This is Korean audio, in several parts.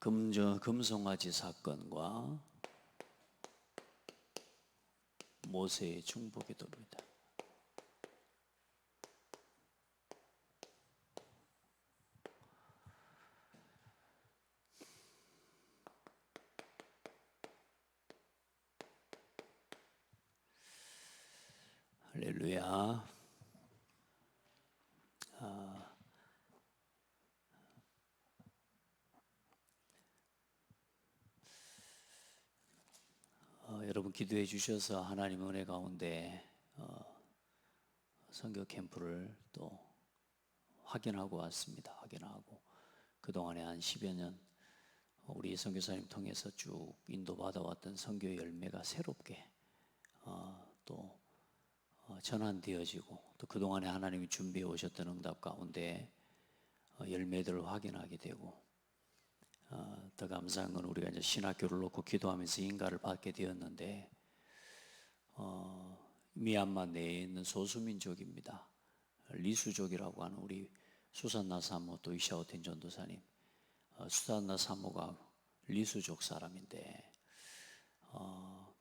금송아지 사건과 모세의 중보기도입니다. 할렐루야. 여러분 기도해 주셔서 하나님 은혜 가운데 선교 캠프를 또 확인하고 왔습니다. 확인하고 그동안에 한 10여 년 우리 선교사님 통해서 쭉 인도받아 왔던 선교 열매가 새롭게 또 전환되어지고, 또 그동안에 하나님이 준비해 오셨던 응답 가운데 열매들을 확인하게 되고, 더 감사한 건 우리가 이제 신학교를 놓고 기도하면서 인가를 받게 되었는데, 미얀마 내에 있는 소수민족입니다. 리수족이라고 하는 우리 수산나 사모 또 이샤오텐 전도사님, 수산나 사모가 리수족 사람인데,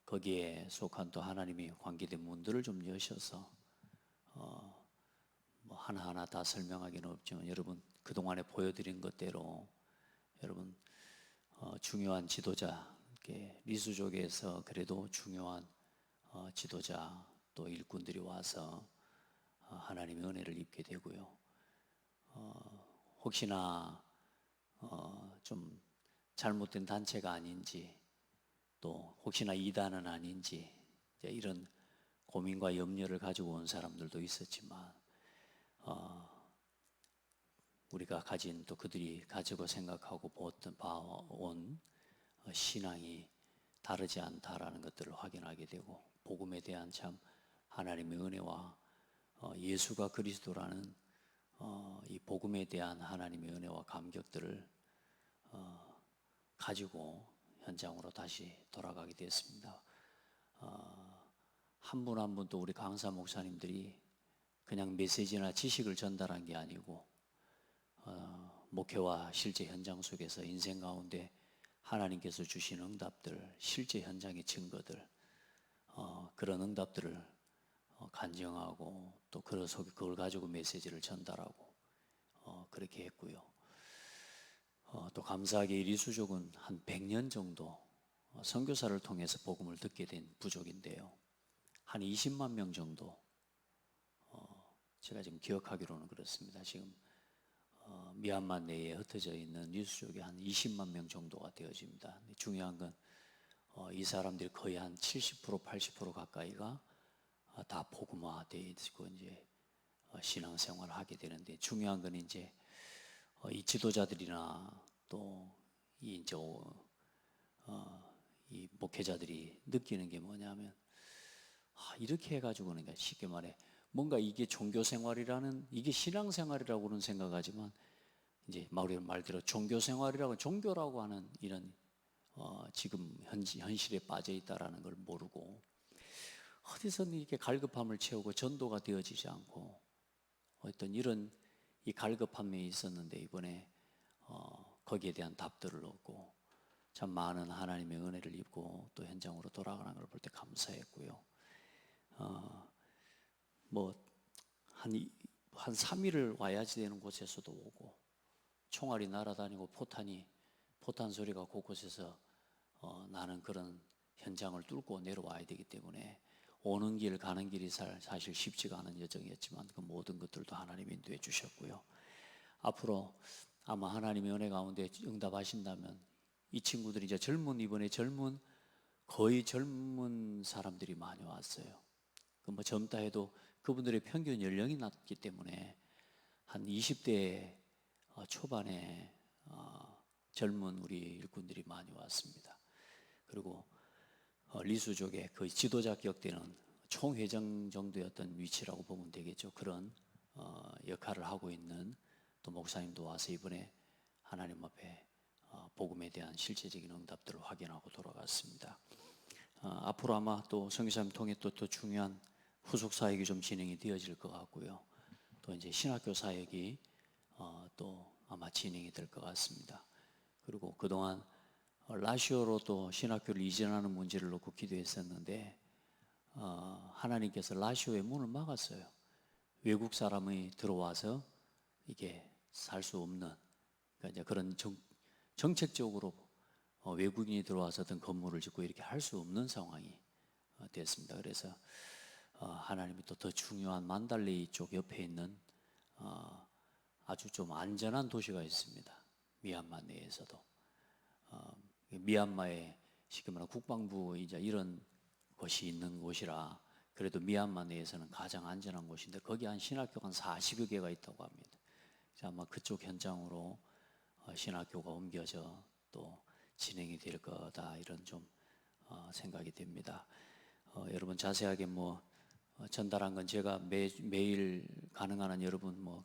거기에 속한 또 하나님이 관계된 문들을 좀 여셔서 뭐 하나하나 다 설명하기는 없지만, 여러분 그동안에 보여드린 것대로 여러분 중요한 지도자, 리수족에서 그래도 중요한 지도자 또 일꾼들이 와서 하나님의 은혜를 입게 되고요. 혹시나 좀 잘못된 단체가 아닌지, 또 혹시나 이단은 아닌지 이런 고민과 염려를 가지고 온 사람들도 있었지만, 우리가 가진 또 그들이 가지고 생각하고 봐온 신앙이 다르지 않다라는 것들을 확인하게 되고, 복음에 대한 참 하나님의 은혜와 예수가 그리스도라는 이 복음에 대한 하나님의 은혜와 감격들을 가지고 현장으로 다시 돌아가게 됐습니다. 한 분 한 분 또 우리 강사 목사님들이 그냥 메시지나 지식을 전달한 게 아니고, 목회와 실제 현장 속에서 인생 가운데 하나님께서 주신 응답들, 실제 현장의 증거들, 그런 응답들을 간증하고, 또 그걸 가지고 메시지를 전달하고 그렇게 했고요. 또 감사하게 이 리수족은 한 100년 정도 선교사를 통해서 복음을 듣게 된 부족인데요, 한 20만 명 정도, 제가 지금 기억하기로는 그렇습니다. 지금 미얀마 내에 흩어져 있는 리수족이 한 20만 명 정도가 되어집니다. 중요한 건 이 사람들이 거의 한 70% 80% 가까이가 다 복음화되어 있고 이제 신앙생활을 하게 되는데, 중요한 건 이제 이 지도자들이나 또 이 목회자들이 느끼는 게 뭐냐면, 이렇게 해가지고는, 쉽게 말해 뭔가 이게 종교생활이라는, 이게 신앙생활이라고는 생각하지만, 이제 말대로 종교생활이라고, 종교라고 하는 이런 지금 현실에 빠져 있다라는 걸 모르고, 어디서는 이렇게 갈급함을 채우고 전도가 되어지지 않고, 어떤 이런 이 갈급함이 있었는데, 이번에 거기에 대한 답들을 얻고 참 많은 하나님의 은혜를 입고 또 현장으로 돌아가는 걸 볼 때 감사했고요. 한 3일을 와야지 되는 곳에서도 오고, 총알이 날아다니고 포탄 소리가 곳곳에서 나는 그런 현장을 뚫고 내려와야 되기 때문에 오는 길 가는 길이 사실 쉽지가 않은 여정이었지만, 그 모든 것들도 하나님이 인도해 주셨고요. 앞으로 아마 하나님의 은혜 가운데 응답하신다면 이 친구들이 이제 이번에 거의 젊은 사람들이 많이 왔어요. 뭐 젊다 해도 그분들의 평균 연령이 낮기 때문에 한 20대 초반에 젊은 우리 일꾼들이 많이 왔습니다. 그리고 리수족의 그 지도자 격되는 총회장 정도였던 위치라고 보면 되겠죠. 그런 역할을 하고 있는 또 목사님도 와서 이번에 하나님 앞에 복음에 대한 실제적인 응답들을 확인하고 돌아갔습니다. 앞으로 아마 또 선교사님 통해 또 중요한 후속 사역이 좀 진행이 되어질 것 같고요. 또 이제 신학교 사역이 또 아마 진행이 될 것 같습니다. 그리고 그동안 라시오로 또 신학교를 이전하는 문제를 놓고 기도했었는데 하나님께서 라시오의 문을 막았어요. 외국 사람이 들어와서 이게 살 수 없는, 그러니까 이제 그런 정책적으로 외국인이 들어와서 어떤 건물을 짓고 이렇게 할 수 없는 상황이 됐습니다. 그래서 하나님이 또 더 중요한 만달레이 쪽 옆에 있는 아주 좀 안전한 도시가 있습니다. 미얀마 내에서도 미얀마에 쉽게 말하면 국방부 이제 이런 곳이 있는 곳이라 그래도 미얀마 내에서는 가장 안전한 곳인데 거기 한 신학교가 한 40여 개가 있다고 합니다. 아마 그쪽 현장으로 신학교가 옮겨져 또 진행이 될 거다 이런 좀 생각이 됩니다. 여러분 자세하게 전달한 건 제가 매일 가능한 한 여러분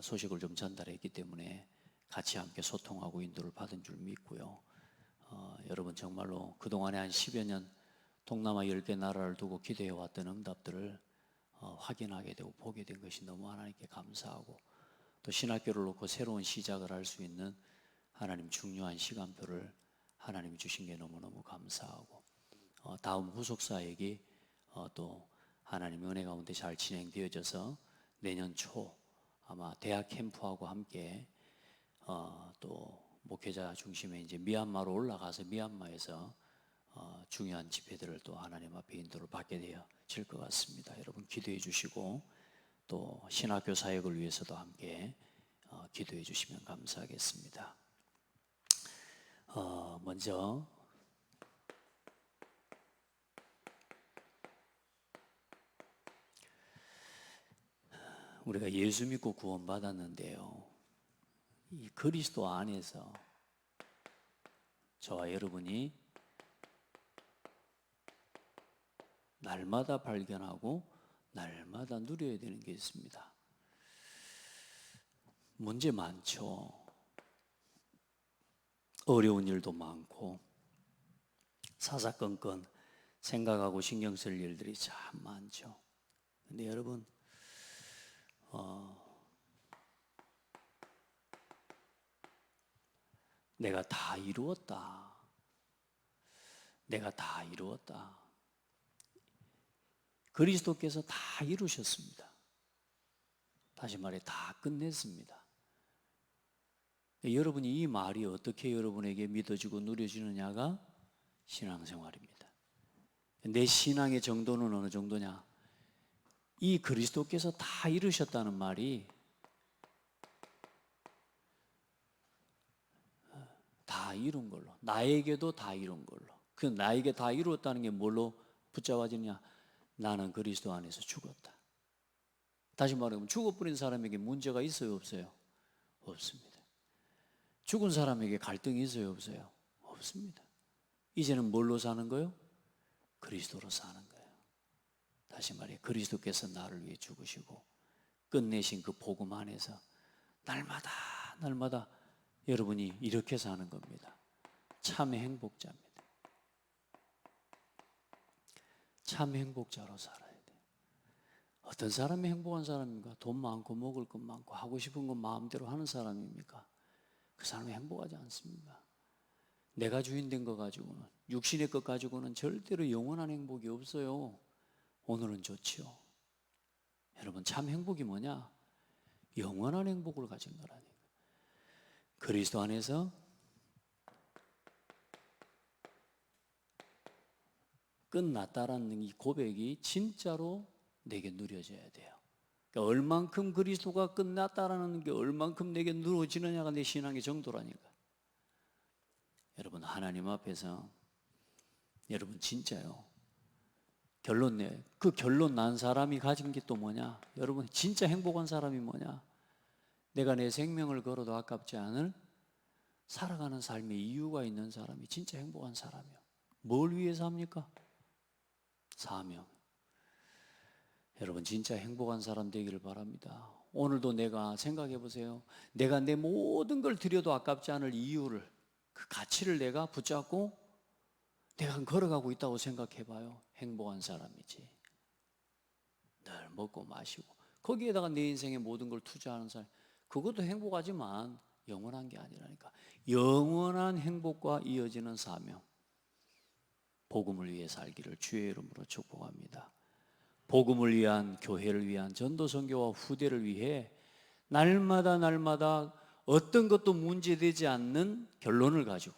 소식을 좀 전달했기 때문에 같이 함께 소통하고 인도를 받은 줄 믿고요. 여러분 정말로 그동안에 한 10여 년 동남아 10개 나라를 두고 기도해 왔던 응답들을 확인하게 되고 보게 된 것이 너무 하나님께 감사하고 또 신학교를 놓고 새로운 시작을 할 수 있는 하나님 중요한 시간표를 하나님이 주신 게 너무너무 감사하고 다음 후속사역이 또 하나님 은혜 가운데 잘 진행되어져서 내년 초 아마 대학 캠프하고 함께 또 목회자 중심에 이제 미얀마로 올라가서 미얀마에서 중요한 집회들을 또 하나님 앞에 인도를 받게 되어질 것 같습니다. 여러분 기도해 주시고 또 신학교 사역을 위해서도 함께 기도해 주시면 감사하겠습니다. 먼저 우리가 예수 믿고 구원받았는데요. 이 그리스도 안에서 저와 여러분이 날마다 발견하고 날마다 누려야 되는 게 있습니다. 문제 많죠. 어려운 일도 많고 사사건건 생각하고 신경 쓸 일들이 참 많죠. 근데 여러분 내가 다 이루었다. 내가 다 이루었다. 그리스도께서 다 이루셨습니다. 다시 말해 다 끝냈습니다. 여러분이 이 말이 어떻게 여러분에게 믿어지고 누려지느냐가 신앙생활입니다. 내 신앙의 정도는 어느 정도냐? 이 그리스도께서 다 이루셨다는 말이 다 이룬 걸로, 나에게도 다 이룬 걸로. 그 나에게 다 이루었다는 게 뭘로 붙잡아지느냐? 나는 그리스도 안에서 죽었다. 다시 말하면 죽어버린 사람에게 문제가 있어요, 없어요? 없습니다. 죽은 사람에게 갈등이 있어요, 없어요? 없습니다. 이제는 뭘로 사는 거요? 그리스도로 사는 거예요. 다시 말해 그리스도께서 나를 위해 죽으시고 끝내신 그 복음 안에서 날마다 여러분이 이렇게 사는 겁니다. 참 행복자입니다. 참 행복자로 살아야 돼요. 어떤 사람이 행복한 사람입니까? 돈 많고 먹을 것 많고 하고 싶은 것 마음대로 하는 사람입니까? 그 사람이 행복하지 않습니다. 내가 주인 된 거 가지고는, 육신의 것 가지고는 절대로 영원한 행복이 없어요. 오늘은 좋지요. 여러분 참 행복이 뭐냐? 영원한 행복을 가진 거라니까. 그리스도 안에서 끝났다라는 이 고백이 진짜로 내게 누려져야 돼요. 그러니까 얼만큼 그리스도가 끝났다라는 게 얼만큼 내게 누려지느냐가 내 신앙의 정도라니까. 여러분 하나님 앞에서 여러분 진짜요. 그 결론 난 사람이 가진 게 또 뭐냐? 여러분 진짜 행복한 사람이 뭐냐? 내가 내 생명을 걸어도 아깝지 않을 살아가는 삶의 이유가 있는 사람이 진짜 행복한 사람이요. 뭘 위해서 합니까? 사명. 여러분 진짜 행복한 사람 되기를 바랍니다. 오늘도 내가 생각해 보세요. 내가 내 모든 걸 드려도 아깝지 않을 이유를, 그 가치를 내가 붙잡고 내가 걸어가고 있다고 생각해 봐요. 행복한 사람이지. 늘 먹고 마시고 거기에다가 내 인생의 모든 걸 투자하는 사람, 그것도 행복하지만 영원한 게 아니라니까. 영원한 행복과 이어지는 사명. 복음을 위해 살기를 주의 이름으로 축복합니다. 복음을 위한, 교회를 위한 전도 선교와 후대를 위해 날마다 어떤 것도 문제되지 않는 결론을 가지고,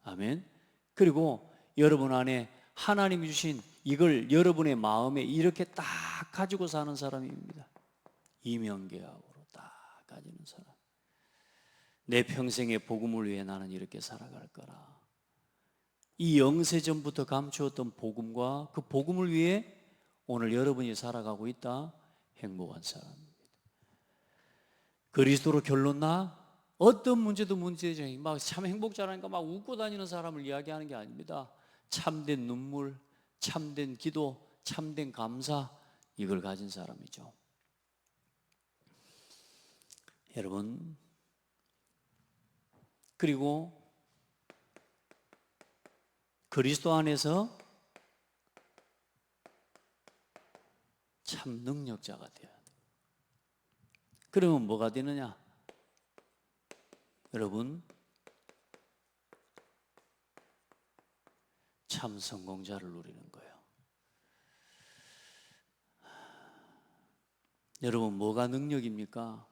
아멘. 그리고 여러분 안에 하나님이 주신 이걸 여러분의 마음에 이렇게 딱 가지고 사는 사람입니다. 이명계약으로 딱 가지는 사람. 내 평생의 복음을 위해 나는 이렇게 살아갈 거라. 이 영세전부터 감추었던 복음과 그 복음을 위해 오늘 여러분이 살아가고 있다. 행복한 사람입니다. 그리스도로 결론 나 어떤 문제도 문제죠. 막 참 행복자라니까 막 웃고 다니는 사람을 이야기하는 게 아닙니다. 참된 눈물, 참된 기도, 참된 감사, 이걸 가진 사람이죠. 여러분, 그리고 그리스도 안에서 참 능력자가 돼야 돼요. 그러면 뭐가 되느냐? 여러분, 참 성공자를 누리는 거예요. 여러분, 뭐가 능력입니까?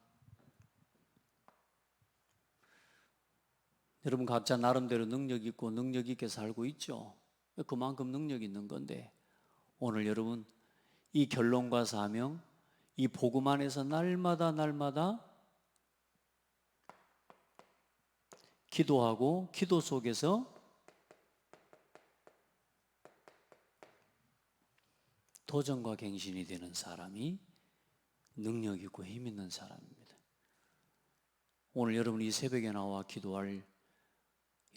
여러분 각자 나름대로 능력 있고 능력 있게 살고 있죠. 그만큼 능력 있는 건데, 오늘 여러분 이 결론과 사명, 이 복음 안에서 날마다 기도하고 기도 속에서 도전과 갱신이 되는 사람이 능력 있고 힘 있는 사람입니다. 오늘 여러분이 이 새벽에 나와 기도할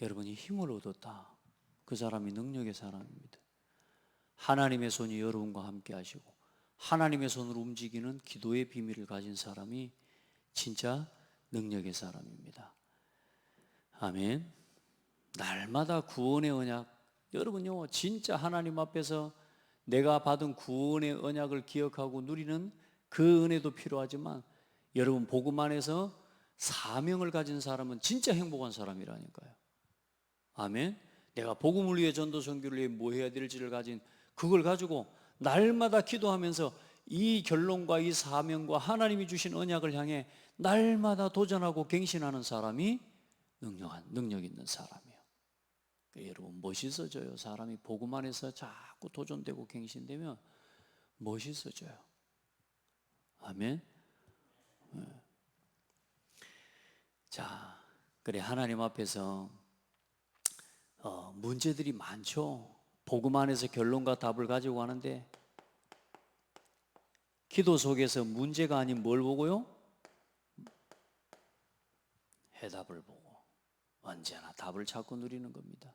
여러분이 힘을 얻었다. 그 사람이 능력의 사람입니다. 하나님의 손이 여러분과 함께 하시고 하나님의 손으로 움직이는 기도의 비밀을 가진 사람이 진짜 능력의 사람입니다. 아멘. 날마다 구원의 언약, 여러분요 진짜 하나님 앞에서 내가 받은 구원의 언약을 기억하고 누리는 그 은혜도 필요하지만, 여러분 복음 안에서 사명을 가진 사람은 진짜 행복한 사람이라니까요. 아멘. 내가 복음을 위해 전도 선교를 위해 뭐 해야 될지를 가진 그걸 가지고 날마다 기도하면서 이 결론과 이 사명과 하나님이 주신 언약을 향해 날마다 도전하고 갱신하는 사람이 능력 있는 사람이에요. 그러니까 여러분 멋있어져요. 사람이 복음 안에서 자꾸 도전되고 갱신되면 멋있어져요. 아멘. 자, 그래 하나님 앞에서 문제들이 많죠. 복음 안에서 결론과 답을 가지고 가는데 기도 속에서 문제가 아닌 뭘 보고요? 해답을 보고 언제나 답을 찾고 누리는 겁니다.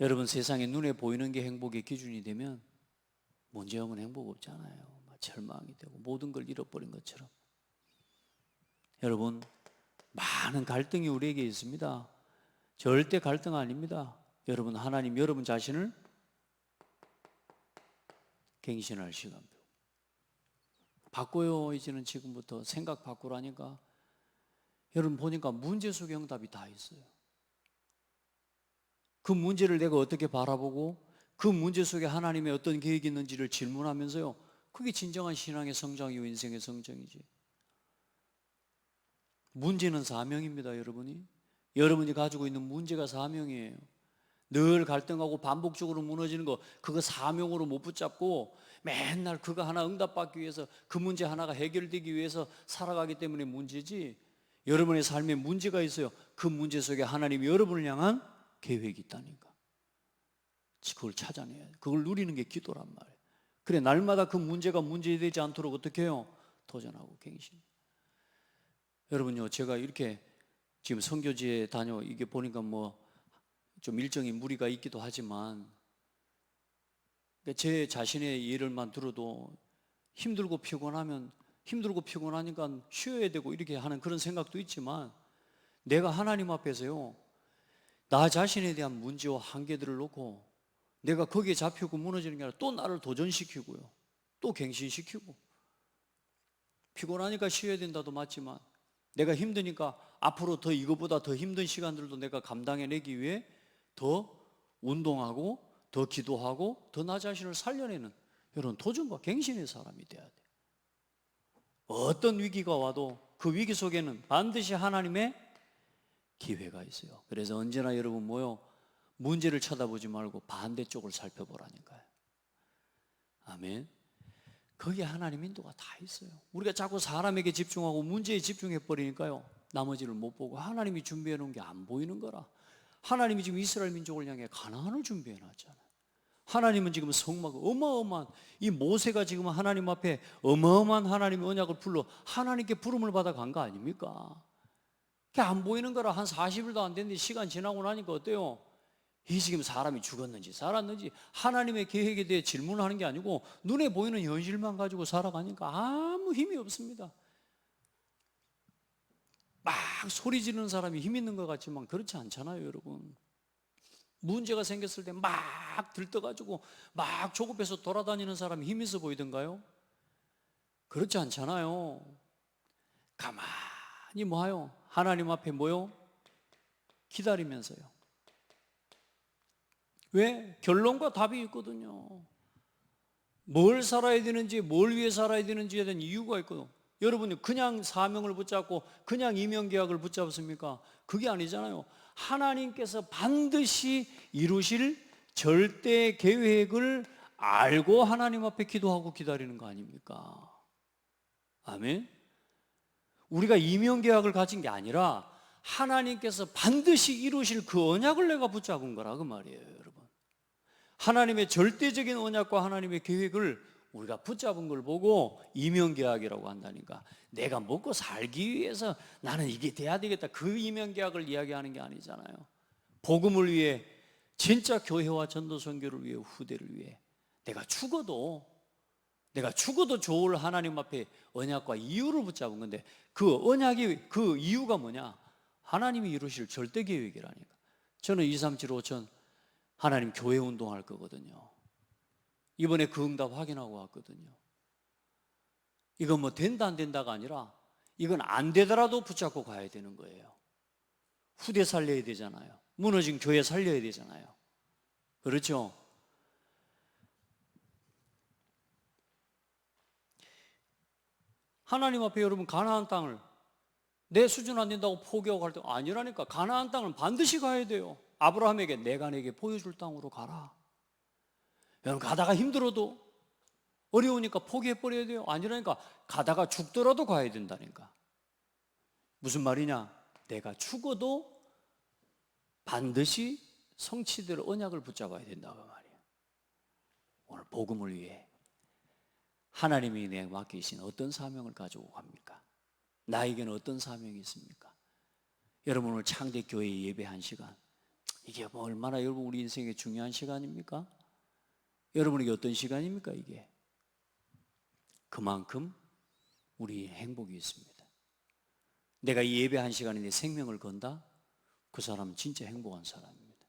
여러분 세상에 눈에 보이는 게 행복의 기준이 되면 문제 없는 행복 없잖아요. 절망이 되고 모든 걸 잃어버린 것처럼. 여러분 많은 갈등이 우리에게 있습니다. 절대 갈등 아닙니다. 여러분 하나님 여러분 자신을 갱신할 시간 바꿔요. 이제는 지금부터 생각 바꾸라니까. 여러분 보니까 문제 속에 응답이 다 있어요. 그 문제를 내가 어떻게 바라보고 그 문제 속에 하나님의 어떤 계획이 있는지를 질문하면서요, 그게 진정한 신앙의 성장이고 인생의 성장이지. 문제는 사명입니다. 여러분이 가지고 있는 문제가 사명이에요. 늘 갈등하고 반복적으로 무너지는 거, 그거 사명으로 못 붙잡고 맨날 그거 하나 응답받기 위해서, 그 문제 하나가 해결되기 위해서 살아가기 때문에 문제지, 여러분의 삶에 문제가 있어요. 그 문제 속에 하나님이 여러분을 향한 계획이 있다니까. 그걸 찾아내야 돼. 그걸 누리는 게 기도란 말이에요. 그래 날마다 그 문제가 문제되지 않도록 어떻게 해요? 도전하고 갱신. 여러분요 제가 이렇게 지금 선교지에 이게 보니까 뭐 좀 일정이 무리가 있기도 하지만 제 자신의 예를만 들어도 힘들고 피곤하니까 쉬어야 되고 이렇게 하는 그런 생각도 있지만, 내가 하나님 앞에서요 나 자신에 대한 문제와 한계들을 놓고 내가 거기에 잡히고 무너지는 게 아니라 또 나를 도전시키고요, 또 갱신시키고, 피곤하니까 쉬어야 된다도 맞지만 내가 힘드니까 앞으로 더 이거보다 더 힘든 시간들도 내가 감당해내기 위해 더 운동하고 더 기도하고 더 나 자신을 살려내는 이런 도전과 갱신의 사람이 돼야 돼. 어떤 위기가 와도 그 위기 속에는 반드시 하나님의 기회가 있어요. 그래서 언제나 여러분 모여 문제를 쳐다보지 말고 반대쪽을 살펴보라니까요. 아멘. 거기에 하나님 인도가 다 있어요. 우리가 자꾸 사람에게 집중하고 문제에 집중해 버리니까요, 나머지를 못 보고 하나님이 준비해 놓은 게 안 보이는 거라. 하나님이 지금 이스라엘 민족을 향해 가나안을 준비해 놨잖아요. 하나님은 지금 성막 어마어마한 이 모세가 지금 하나님 앞에 어마어마한 하나님의 언약을 불러 하나님께 부름을 받아 간 거 아닙니까? 그게 안 보이는 거라. 한 40일도 안 됐는데 시간 지나고 나니까 어때요? 이 지금 사람이 죽었는지 살았는지 하나님의 계획에 대해 질문하는 게 아니고 눈에 보이는 현실만 가지고 살아가니까 아무 힘이 없습니다. 막 소리 지르는 사람이 힘 있는 것 같지만 그렇지 않잖아요, 여러분. 문제가 생겼을 때 막 들떠가지고 막 조급해서 돌아다니는 사람이 힘 있어 보이던가요? 그렇지 않잖아요. 가만히 뭐하요? 하나님 앞에 뭐요? 기다리면서요. 왜? 결론과 답이 있거든요. 뭘 살아야 되는지, 뭘 위해 살아야 되는지에 대한 이유가 있거든요. 여러분이 그냥 사명을 붙잡고 그냥 이명계약을 붙잡습니까? 그게 아니잖아요. 하나님께서 반드시 이루실 절대 계획을 알고 하나님 앞에 기도하고 기다리는 거 아닙니까? 아멘. 우리가 이명계약을 가진 게 아니라 하나님께서 반드시 이루실 그 언약을 내가 붙잡은 거라 그 말이에요, 여러분. 하나님의 절대적인 언약과 하나님의 계획을 우리가 붙잡은 걸 보고 이명계약이라고 한다니까. 내가 먹고 살기 위해서 나는 이게 돼야 되겠다, 그 이명계약을 이야기하는 게 아니잖아요. 복음을 위해, 진짜 교회와 전도 선교를 위해, 후대를 위해 내가 죽어도 좋을 하나님 앞에 언약과 이유를 붙잡은 건데, 그 언약이, 그 이유가 뭐냐? 하나님이 이루실 절대 계획이라니까. 저는 2375000 하나님 교회 운동할 거거든요. 이번에 그 응답 확인하고 왔거든요. 이건 뭐 된다 안 된다가 아니라 이건 안 되더라도 붙잡고 가야 되는 거예요. 후대 살려야 되잖아요. 무너진 교회 살려야 되잖아요. 그렇죠? 하나님 앞에 여러분 가나안 땅을 내 수준 안 된다고 포기하고 갈 때 아니라니까. 가나안 땅은 반드시 가야 돼요. 아브라함에게 내가 내게 보여줄 땅으로 가라. 여러분 가다가 힘들어도 어려우니까 포기해버려야 돼요? 아니라니까. 가다가 죽더라도 가야 된다니까. 무슨 말이냐? 내가 죽어도 반드시 성취될 언약을 붙잡아야 된다고 말이에요. 오늘 복음을 위해 하나님이 내게 맡기신 어떤 사명을 가지고 갑니까? 나에게는 어떤 사명이 있습니까? 여러분 오늘 창대교회 예배 1시간, 이게 뭐 얼마나 여러분 우리 인생에 중요한 시간입니까? 여러분에게 어떤 시간입니까 이게? 그만큼 우리 행복이 있습니다. 내가 이 예배 1시간에 내 생명을 건다? 그 사람은 진짜 행복한 사람입니다.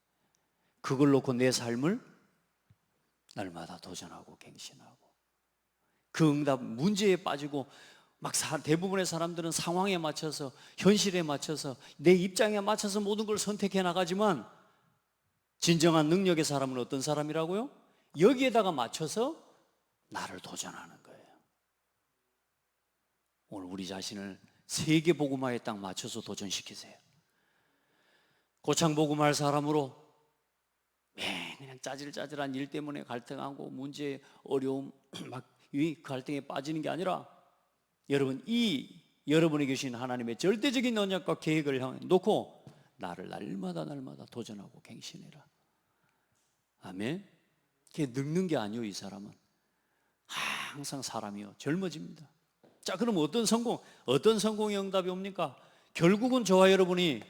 그걸 놓고 내 삶을 날마다 도전하고 갱신하고, 그 응답 문제에 빠지고 막 대부분의 사람들은 상황에 맞춰서, 현실에 맞춰서, 내 입장에 맞춰서 모든 걸 선택해 나가지만 진정한 능력의 사람은 어떤 사람이라고요? 여기에다가 맞춰서 나를 도전하는 거예요. 오늘 우리 자신을 세계 복음화에 딱 맞춰서 도전시키세요. 고창 복음할 사람으로 그냥 짜질짜질한 일 때문에 갈등하고 문제, 어려움, 막 이 갈등에 빠지는 게 아니라, 여러분 이 여러분이 계신 하나님의 절대적인 언약과 계획을 향해 놓고 나를 날마다 도전하고 갱신해라. 아멘. 그게 늙는 게 아니요, 이 사람은 항상 사람이요 젊어집니다. 자, 그럼 어떤 성공의 응답이 옵니까? 결국은 저와 여러분이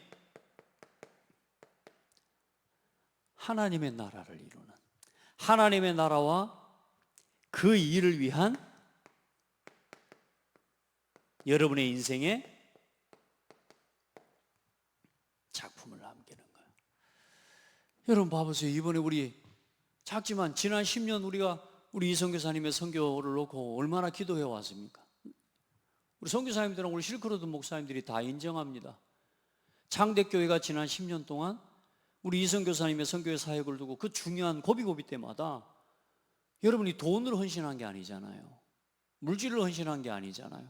하나님의 나라를 이루는, 하나님의 나라와 그 일을 위한 여러분의 인생의 작품을 남기는 거예요. 여러분 봐보세요. 이번에 우리 작지만 지난 10년 우리 이성교사님의 선교를 놓고 얼마나 기도해 왔습니까? 우리 선교사님들은 우리 실크로드 목사님들이 다 인정합니다. 창대교회가 지난 10년 동안 우리 이성교사님의 선교회 사역을 두고 그 중요한 고비고비 때마다 여러분이 돈을 헌신한 게 아니잖아요. 물질을 헌신한 게 아니잖아요.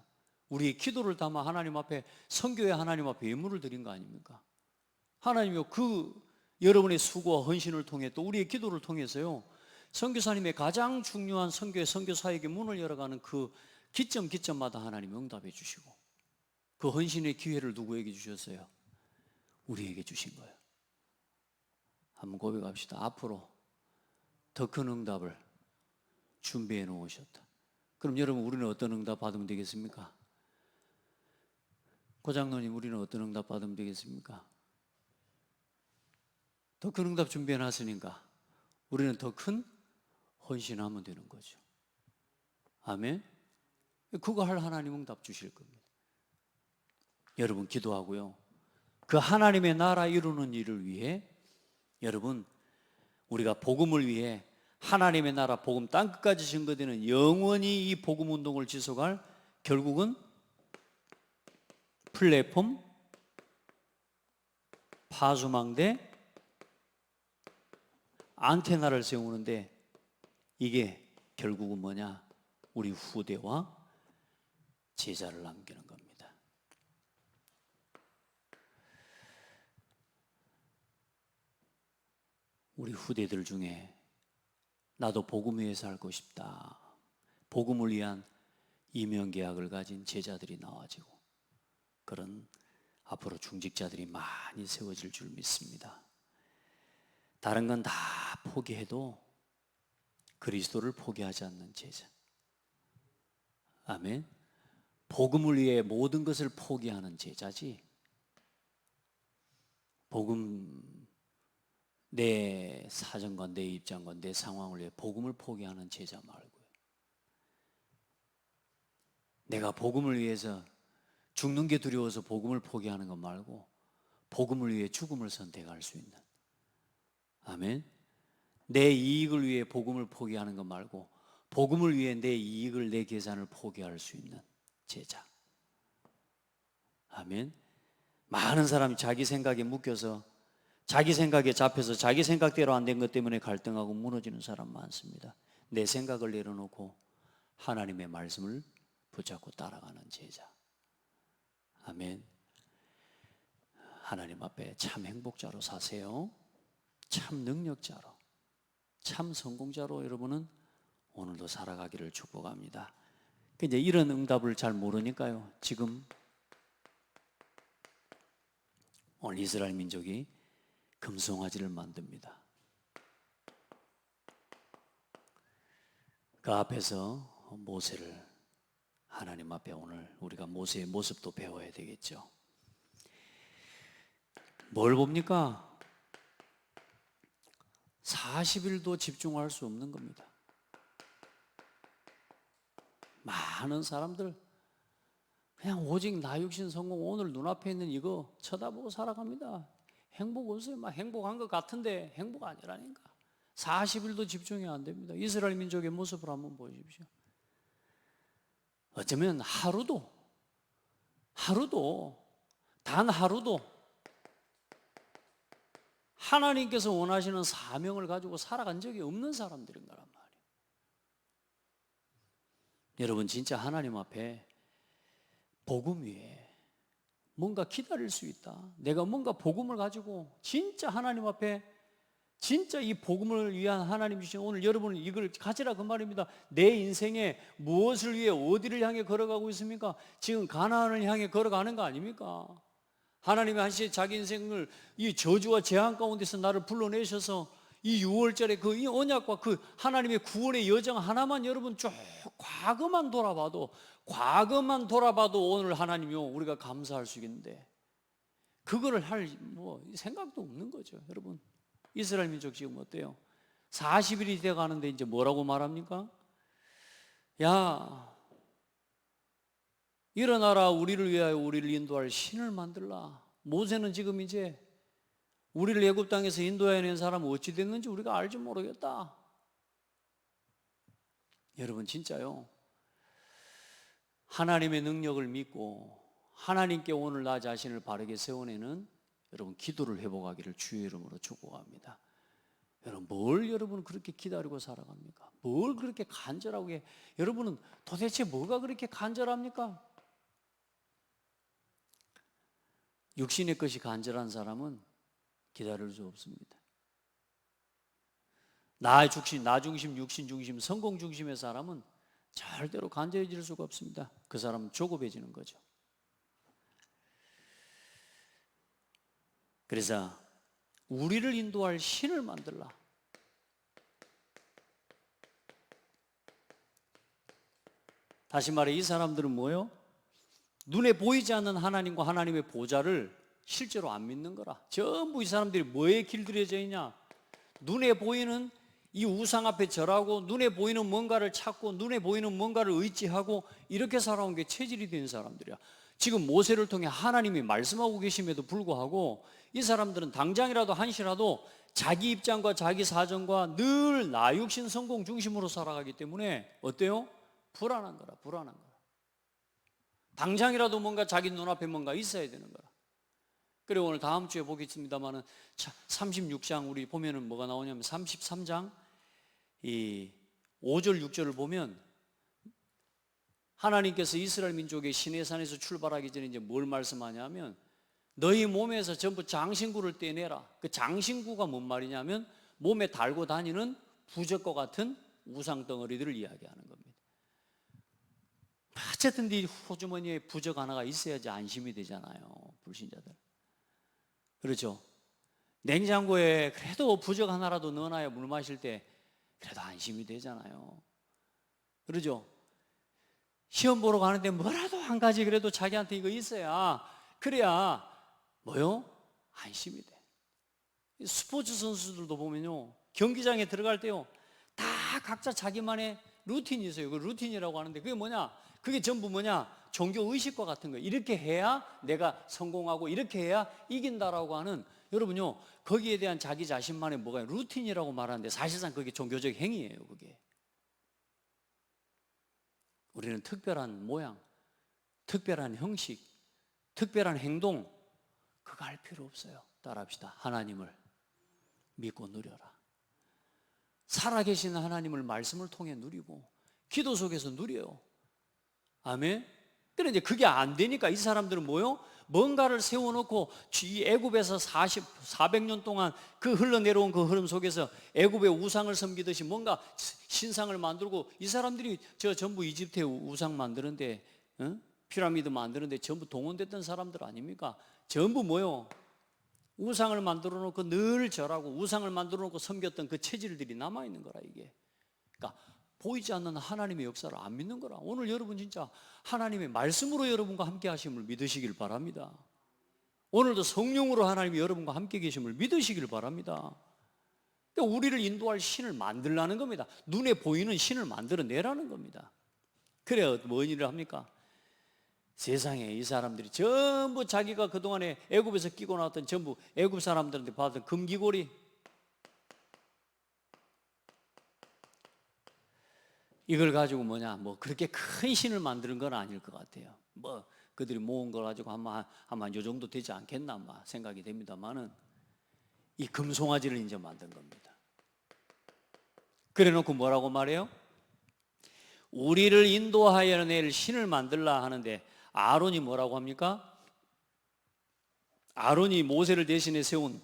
우리의 기도를 담아 하나님 앞에, 선교회 하나님 앞에 예물을 드린 거 아닙니까? 하나님이요, 그 여러분의 수고와 헌신을 통해 또 우리의 기도를 통해서요, 선교사님의 가장 중요한 선교의 선교 사역의 문을 열어가는 그 기점마다 하나님이 응답해 주시고, 그 헌신의 기회를 누구에게 주셨어요? 우리에게 주신 거예요. 한번 고백합시다. 앞으로 더 큰 응답을 준비해 놓으셨다. 그럼 여러분, 우리는 어떤 응답 받으면 되겠습니까? 고장로님, 우리는 어떤 응답 받으면 되겠습니까? 더 큰 응답 준비해 놨으니까 우리는 더 큰 헌신하면 되는 거죠. 아멘. 그거 할 하나님 응답 주실 겁니다. 여러분 기도하고요, 그 하나님의 나라 이루는 일을 위해 여러분, 우리가 복음을 위해 하나님의 나라 복음 땅끝까지 증거되는 영원히 이 복음 운동을 지속할, 결국은 플랫폼, 파수망대, 안테나를 세우는데, 이게 결국은 뭐냐? 우리 후대와 제자를 남기는 겁니다. 우리 후대들 중에 나도 복음 위해 살고 싶다, 복음을 위한 이명계약을 가진 제자들이 나와지고 그런 앞으로 중직자들이 많이 세워질 줄 믿습니다. 다른 건 다 포기해도 그리스도를 포기하지 않는 제자. 아멘. 복음을 위해 모든 것을 포기하는 제자지, 복음, 내 사정과 내 입장과 내 상황을 위해 복음을 포기하는 제자 말고요, 내가 복음을 위해서 죽는 게 두려워서 복음을 포기하는 것 말고 복음을 위해 죽음을 선택할 수 있는, 아멘. 내 이익을 위해 복음을 포기하는 것 말고 복음을 위해 내 이익을, 내 계산을 포기할 수 있는 제자. 아멘. 많은 사람이 자기 생각에 묶여서, 자기 생각에 잡혀서 자기 생각대로 안 된 것 때문에 갈등하고 무너지는 사람 많습니다. 내 생각을 내려놓고 하나님의 말씀을 붙잡고 따라가는 제자. 아멘. 하나님 앞에 참 행복자로 사세요. 참 능력자로, 참 성공자로 여러분은 오늘도 살아가기를 축복합니다. 이제 이런 응답을 잘 모르니까요, 지금 오늘 이스라엘 민족이 금송아지를 만듭니다. 그 앞에서 모세를, 하나님 앞에 오늘 우리가 모세의 모습도 배워야 되겠죠. 뭘 봅니까? 40일도 집중할 수 없는 겁니다. 많은 사람들 그냥 오직 나 육신 성공, 오늘 눈앞에 있는 이거 쳐다보고 살아갑니다. 행복 없어요. 막 행복한 것 같은데 행복 아니라니까. 40일도 집중이 안 됩니다. 이스라엘 민족의 모습을 한번 보십시오. 어쩌면 단 하루도 하나님께서 원하시는 사명을 가지고 살아간 적이 없는 사람들인 거란 말이에요. 여러분, 진짜 하나님 앞에 복음 위에 뭔가 기다릴 수 있다, 내가 뭔가 복음을 가지고 진짜 하나님 앞에, 진짜 이 복음을 위한 하나님 주신 오늘 여러분은 이걸 가지라 그 말입니다. 내 인생에 무엇을 위해 어디를 향해 걸어가고 있습니까? 지금 가나안을 향해 걸어가는 거 아닙니까? 하나님이 한 시에 자기 인생을 이 저주와 재앙 가운데서 나를 불러내셔서 이 6월절에 그 이 언약과 그 하나님의 구원의 여정 하나만 여러분 쭉 과거만 돌아봐도 오늘 하나님이요, 우리가 감사할 수 있는데 그거를 할 생각도 없는 거죠. 여러분, 이스라엘 민족 지금 어때요? 40일이 돼 가는데 이제 뭐라고 말합니까? 야, 일어나라, 우리를 위하여 우리를 인도할 신을 만들라. 모세는 지금 이제 우리를 애굽 땅에서 인도해낸 사람은 어찌 됐는지 우리가 알지 모르겠다. 여러분, 진짜요, 하나님의 능력을 믿고 하나님께 오늘 나 자신을 바르게 세워내는 여러분 기도를 회복하기를 주의 이름으로 축복합니다. 여러분 뭘 여러분 그렇게 기다리고 살아갑니까? 뭘 그렇게 간절하고 여러분은 도대체 뭐가 그렇게 간절합니까? 육신의 것이 간절한 사람은 기다릴 수 없습니다. 나 중심, 육신 중심, 성공 중심의 사람은 절대로 간절해질 수가 없습니다. 그 사람은 조급해지는 거죠. 그래서 우리를 인도할 신을 만들라. 다시 말해 이 사람들은 뭐예요? 눈에 보이지 않는 하나님과 하나님의 보좌를 실제로 안 믿는 거라. 전부 이 사람들이 뭐에 길들여져 있냐? 눈에 보이는 이 우상 앞에 절하고 눈에 보이는 뭔가를 찾고 눈에 보이는 뭔가를 의지하고 이렇게 살아온 게 체질이 된 사람들이야. 지금 모세를 통해 하나님이 말씀하고 계심에도 불구하고 이 사람들은 당장이라도 한시라도 자기 입장과 자기 사정과 늘 나 육신 성공 중심으로 살아가기 때문에 어때요? 불안한 거라. 불안한 거라. 당장이라도 뭔가 자기 눈앞에 뭔가 있어야 되는 거라. 그리고 오늘 다음 주에 보겠습니다만은 36장 우리 보면은 뭐가 나오냐면 33장 이 5절 6절을 보면 하나님께서 이스라엘 민족의 시내산에서 출발하기 전에 이제 뭘 말씀하냐면 너희 몸에서 전부 장신구를 떼내라. 그 장신구가 뭔 말이냐면 몸에 달고 다니는 부적과 같은 우상 덩어리들을 이야기하는 겁니다. 어쨌든 네 호주머니에 부적 하나가 있어야지 안심이 되잖아요. 불신자들. 그렇죠? 냉장고에 그래도 부적 하나라도 넣어놔야 물 마실 때 그래도 안심이 되잖아요. 그러죠? 시험 보러 가는데 뭐라도 한 가지 그래도 자기한테 이거 있어야 그래야 뭐요? 안심이 돼. 스포츠 선수들도 보면요 경기장에 들어갈 때요 다 각자 자기만의 루틴이 있어요. 그 루틴이라고 하는데 그게 뭐냐? 그게 전부 뭐냐? 종교 의식과 같은 거예요. 이렇게 해야 내가 성공하고 이렇게 해야 이긴다라고 하는 여러분요 거기에 대한 자기 자신만의 뭐가 루틴이라고 말하는데 사실상 그게 종교적 행위예요. 그게 우리는 특별한 모양, 특별한 형식, 특별한 행동 그거 할 필요 없어요. 따라합시다. 하나님을 믿고 누려라. 살아계신 하나님을 말씀을 통해 누리고 기도 속에서 누려요. 아멘. 그런데 그게 안 되니까 이 사람들은 뭐요? 뭔가를 세워놓고 이 애굽에서 400년 동안 그 흘러내려온 그 흐름 속에서 애굽의 우상을 섬기듯이 뭔가 신상을 만들고 이 사람들이 저 전부 이집트에 우상 만드는데 피라미드 만드는데 전부 동원됐던 사람들 아닙니까? 전부 뭐요? 우상을 만들어 놓고 늘 절하고 우상을 만들어 놓고 섬겼던 그 체질들이 남아있는 거라 이게. 그러니까 보이지 않는 하나님의 역사를 안 믿는 거라. 오늘 여러분 진짜 하나님의 말씀으로 여러분과 함께 하심을 믿으시길 바랍니다. 오늘도 성령으로 하나님이 여러분과 함께 계심을 믿으시길 바랍니다. 그러니까 우리를 인도할 신을 만들라는 겁니다. 눈에 보이는 신을 만들어내라는 겁니다. 그래야 뭔 일을 합니까? 세상에 이 사람들이 전부 자기가 그동안에 애굽에서 끼고 나왔던 전부 애굽 사람들한테 받았던 금기고리 이걸 가지고 뭐냐 뭐 그렇게 큰 신을 만드는 건 아닐 것 같아요. 뭐 그들이 모은 걸 가지고 아마 요 정도 되지 않겠나 아마 생각이 됩니다만은 이 금송아지를 이제 만든 겁니다. 그래놓고 뭐라고 말해요? 우리를 인도하여 낼 신을 만들라 하는데 아론이 뭐라고 합니까? 아론이 모세를 대신해 세운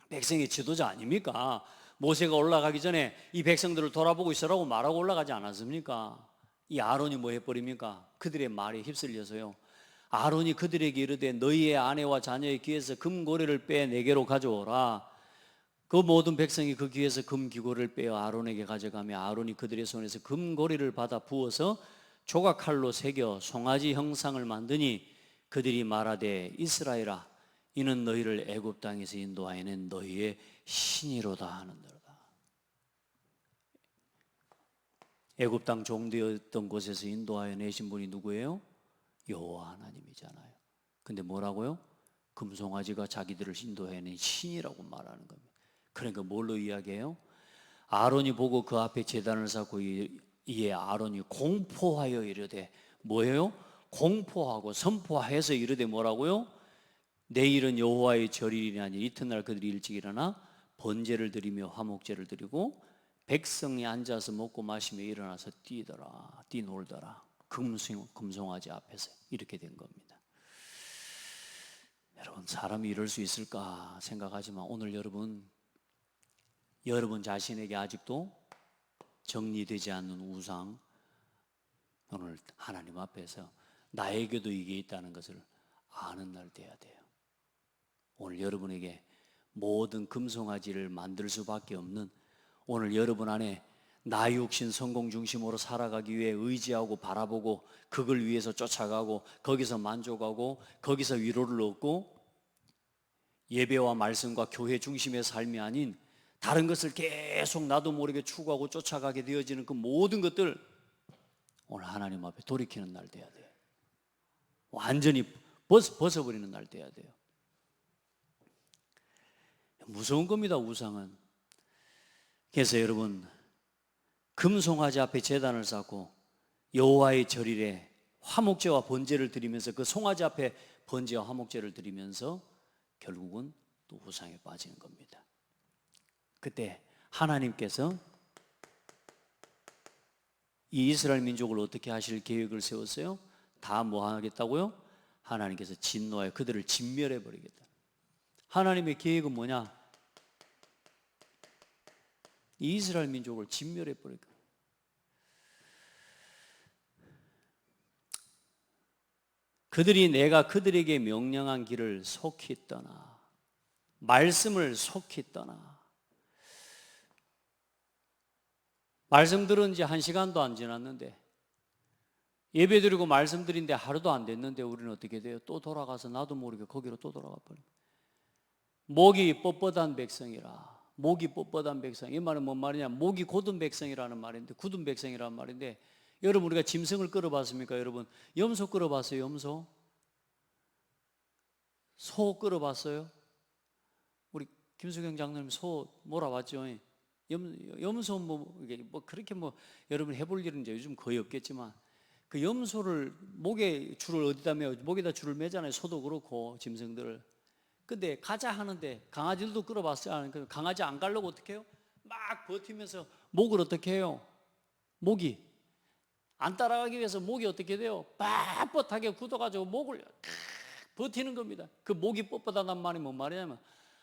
백성의 지도자 아닙니까? 모세가 올라가기 전에 이 백성들을 돌아보고 있으라고 말하고 올라가지 않았습니까? 이 아론이 뭐 해버립니까? 그들의 말에 휩쓸려서요 아론이 그들에게 이르되 너희의 아내와 자녀의 귀에서 금고리를 빼 내게로 가져오라. 그 모든 백성이 그 귀에서 금기고리를 빼어 아론에게 가져가며 아론이 그들의 손에서 금고리를 받아 부어서 조각칼로 새겨 송아지 형상을 만드니 그들이 말하되 이스라엘아 이는 너희를 애굽 땅에서 인도하여 낸 너희의 신이로다 하는도다. 애굽 땅 종되었던 곳에서 인도하여 내신 분이 누구예요? 여호와 하나님이잖아요. 근데 뭐라고요? 금송아지가 자기들을 인도해 낸 신이라고 말하는 겁니다. 그러니까 뭘로 이야기해요? 아론이 보고 그 앞에 제단을 쌓고 이에 아론이 공포하여 이르되 뭐예요? 공포하고 선포해서 이르되 뭐라고요? 내일은 여호와의 절일이라니 이튿날 그들이 일찍 일어나 번제를 드리며 화목제를 드리고 백성이 앉아서 먹고 마시며 일어나서 뛰놀더라. 금송아지 앞에서 이렇게 된 겁니다. 여러분, 사람이 이럴 수 있을까 생각하지만 오늘 여러분 자신에게 아직도 정리되지 않는 우상, 오늘 하나님 앞에서 나에게도 이게 있다는 것을 아는 날 돼야 돼요. 오늘 여러분에게 모든 금송아지를 만들 수밖에 없는, 오늘 여러분 안에 나 육신 성공 중심으로 살아가기 위해 의지하고 바라보고 그걸 위해서 쫓아가고 거기서 만족하고 거기서 위로를 얻고 예배와 말씀과 교회 중심의 삶이 아닌 다른 것을 계속 나도 모르게 추구하고 쫓아가게 되어지는 그 모든 것들 오늘 하나님 앞에 돌이키는 날 돼야 돼요. 완전히 벗어버리는 날 돼야 돼요. 무서운 겁니다, 우상은. 그래서 여러분, 금송아지 앞에 제단을 쌓고 여호와의 절일에 화목제와 번제를 드리면서 그 송아지 앞에 번제와 화목제를 드리면서 결국은 또 우상에 빠지는 겁니다. 그때 하나님께서 이 이스라엘 민족을 어떻게 하실 계획을 세웠어요? 다 뭐 하겠다고요? 하나님께서 진노하여 그들을 진멸해 버리겠다. 하나님의 계획은 뭐냐? 이 이스라엘 민족을 진멸해 버릴 거예요. 그들이 내가 그들에게 명령한 길을 속히 떠나, 말씀을 속히 떠나. 말씀 들은 지 1시간도 안 지났는데, 예배 드리고 말씀 드린데 하루도 안 됐는데 우리는 어떻게 돼요? 또 돌아가서 나도 모르게 거기로 또 돌아가 버립니다. 목이 뻣뻣한 백성이라. 목이 뻣뻣한 백성. 이 말은 뭔 말이냐? 목이 곧은 백성이라는 말인데, 굳은 백성이라는 말인데, 여러분 우리가 짐승을 끌어봤습니까? 여러분 염소 끌어봤어요? 염소? 소 끌어봤어요? 우리 김수경 장로님 소 몰아봤죠? 염소 뭐 그렇게 뭐 여러분 해볼 일은 이제 요즘 거의 없겠지만, 그 염소를 목에 줄을 어디다 매요? 목에다 줄을 매잖아요. 소도 그렇고 짐승들을. 근데 가자 하는데 강아지들도 끌어봤어요. 강아지 안 가려고 어떻게 해요? 막 버티면서 목을 어떻게 해요? 목이 안 따라가기 위해서 목이 어떻게 돼요? 빳뻣하게 굳어가지고 목을 버티는 겁니다. 그 목이 뻣뻣하단 말이 뭔 말이냐면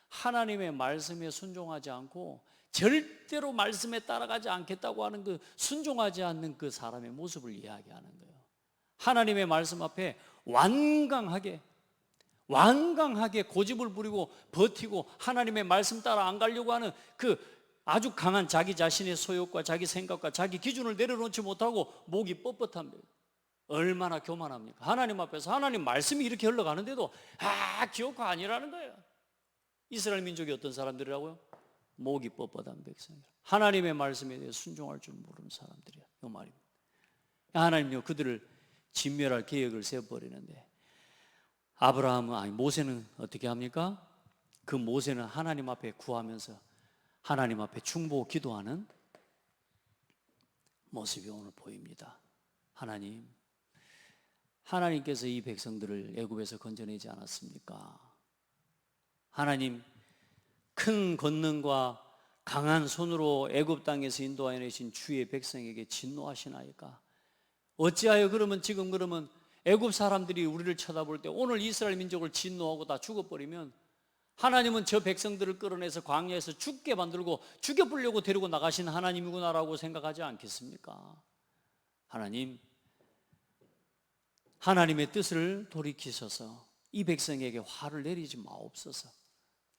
하나님의 말씀에 순종하지 않고 절대로 말씀에 따라가지 않겠다고 하는 그 순종하지 않는 그 사람의 모습을 이야기하는 거예요. 하나님의 말씀 앞에 완강하게 고집을 부리고 버티고 하나님의 말씀 따라 안 가려고 하는 그 아주 강한 자기 자신의 소욕과 자기 생각과 자기 기준을 내려놓지 못하고 목이 뻣뻣한 거예요. 얼마나 교만합니까? 하나님 앞에서 하나님 말씀이 이렇게 흘러가는데도 기어코 아니라는 거예요. 이스라엘 민족이 어떤 사람들이라고요? 목이 뻣뻣한 백성이라. 하나님의 말씀에 대해 순종할 줄 모르는 사람들이야. 이 말입니다. 하나님요 그들을 진멸할 계획을 세워버리는데, 모세는 어떻게 합니까? 그 모세는 하나님 앞에 구하면서 하나님 앞에 중보 기도하는 모습이 오늘 보입니다. 하나님께서 이 백성들을 애굽에서 건져내지 않았습니까? 하나님 큰 권능과 강한 손으로 애굽 땅에서 인도하여 내신 주의 백성에게 진노하시나이까? 어찌하여 그러면 지금 애굽 사람들이 우리를 쳐다볼 때 오늘 이스라엘 민족을 진노하고 다 죽어버리면 하나님은 저 백성들을 끌어내서 광야에서 죽게 만들고 죽여보려고 데리고 나가신 하나님이구나라고 생각하지 않겠습니까? 하나님의 뜻을 돌이키셔서 이 백성에게 화를 내리지 마옵소서.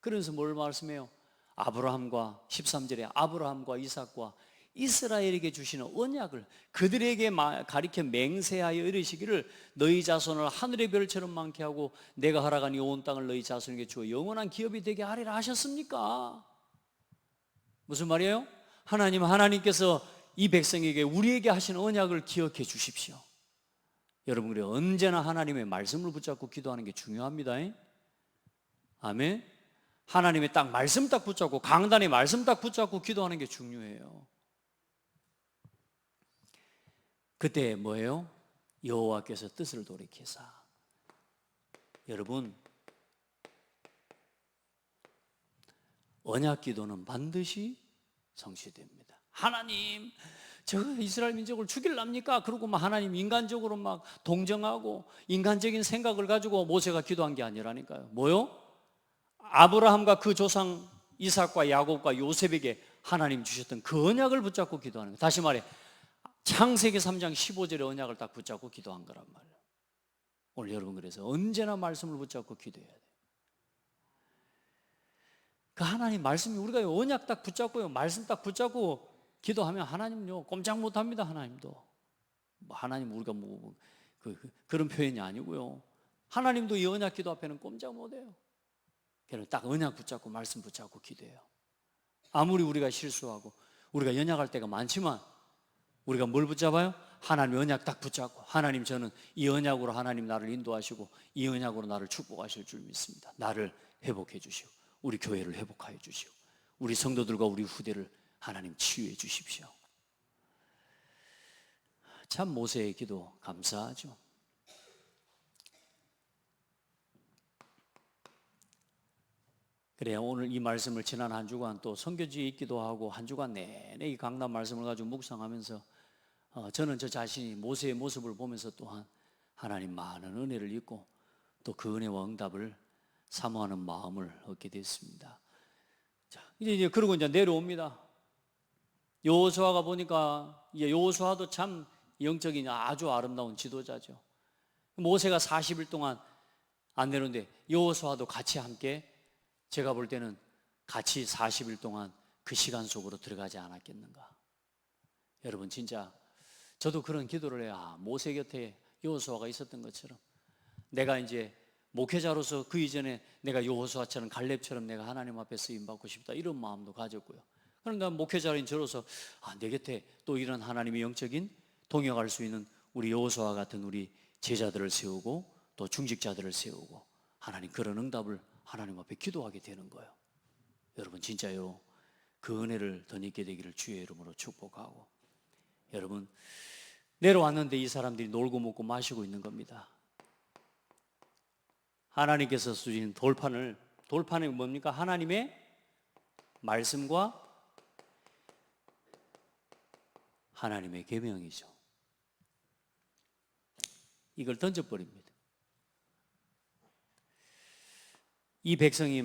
그래서 뭘 말씀해요? 13절에 아브라함과 이삭과 이스라엘에게 주시는 언약을 그들에게 가리켜 맹세하여 이르시기를 너희 자손을 하늘의 별처럼 많게 하고 내가 허락한 이 온 땅을 너희 자손에게 주어 영원한 기업이 되게 하리라 하셨습니까? 무슨 말이에요? 하나님께서 이 백성에게 우리에게 하신 언약을 기억해 주십시오. 여러분, 우리 언제나 하나님의 말씀을 붙잡고 기도하는 게 중요합니다. 아멘. 하나님의 딱 말씀 딱 붙잡고 강단의 말씀 딱 붙잡고 기도하는 게 중요해요. 그때 뭐예요? 여호와께서 뜻을 돌이키사. 여러분, 언약 기도는 반드시 성취됩니다. 하나님, 저 이스라엘 민족을 죽일랍니까? 그러고 막 하나님 인간적으로 막 동정하고 인간적인 생각을 가지고 모세가 기도한 게 아니라니까요. 뭐요? 아브라함과 그 조상 이삭과 야곱과 요셉에게 하나님 주셨던 그 언약을 붙잡고 기도하는 거예요. 다시 말해 창세기 3장 15절의 언약을 딱 붙잡고 기도한 거란 말이에요. 오늘 여러분, 그래서 언제나 말씀을 붙잡고 기도해야 돼요. 그 하나님 말씀이, 우리가 언약 딱 붙잡고요, 말씀 딱 붙잡고 기도하면 하나님요 꼼짝 못합니다. 하나님도 하나님, 우리가 그런 표현이 아니고요, 하나님도 이 언약 기도 앞에는 꼼짝 못해요. 그래서 딱 언약 붙잡고 말씀 붙잡고 기도해요. 아무리 우리가 실수하고 우리가 연약할 때가 많지만 우리가 뭘 붙잡아요? 하나님 언약 딱 붙잡고, 하나님, 저는 이 언약으로 하나님 나를 인도하시고 이 언약으로 나를 축복하실 줄 믿습니다. 나를 회복해 주시고 우리 교회를 회복하여 주시고 우리 성도들과 우리 후대를 하나님 치유해 주십시오. 참 모세의 기도 감사하죠. 그래요. 오늘 이 말씀을 지난 한 주간 또 선교지에 있기도 하고 한 주간 내내 이 강단 말씀을 가지고 묵상하면서 저는 저 자신이 모세의 모습을 보면서 또한 하나님 많은 은혜를 잊고 또 그 은혜와 응답을 사모하는 마음을 얻게 됐습니다. 자, 이제 그러고 이제 내려옵니다. 여호수아가 보니까 여호수아도 참 영적인 아주 아름다운 지도자죠. 모세가 40일 동안 안 내려오는데 여호수아도 같이 함께, 제가 볼 때는 같이 40일 동안 그 시간 속으로 들어가지 않았겠는가. 여러분, 진짜 저도 그런 기도를 해요. 모세 곁에 여호수아가 있었던 것처럼 내가 이제 목회자로서 그 이전에 내가 여호수아처럼 갈렙처럼 내가 하나님 앞에 쓰임 받고 싶다, 이런 마음도 가졌고요. 그런데 목회자인 저로서 내 곁에 또 이런 하나님의 영적인 동역할 수 있는 우리 여호수아 같은 우리 제자들을 세우고 또 중직자들을 세우고 하나님 그런 응답을 하나님 앞에 기도하게 되는 거예요. 여러분, 진짜요, 그 은혜를 덧입게 되기를 주의 이름으로 축복하고, 여러분, 내려왔는데 이 사람들이 놀고 먹고 마시고 있는 겁니다. 하나님께서 주신 돌판이 뭡니까? 하나님의 말씀과 하나님의 계명이죠. 이걸 던져버립니다. 이 백성은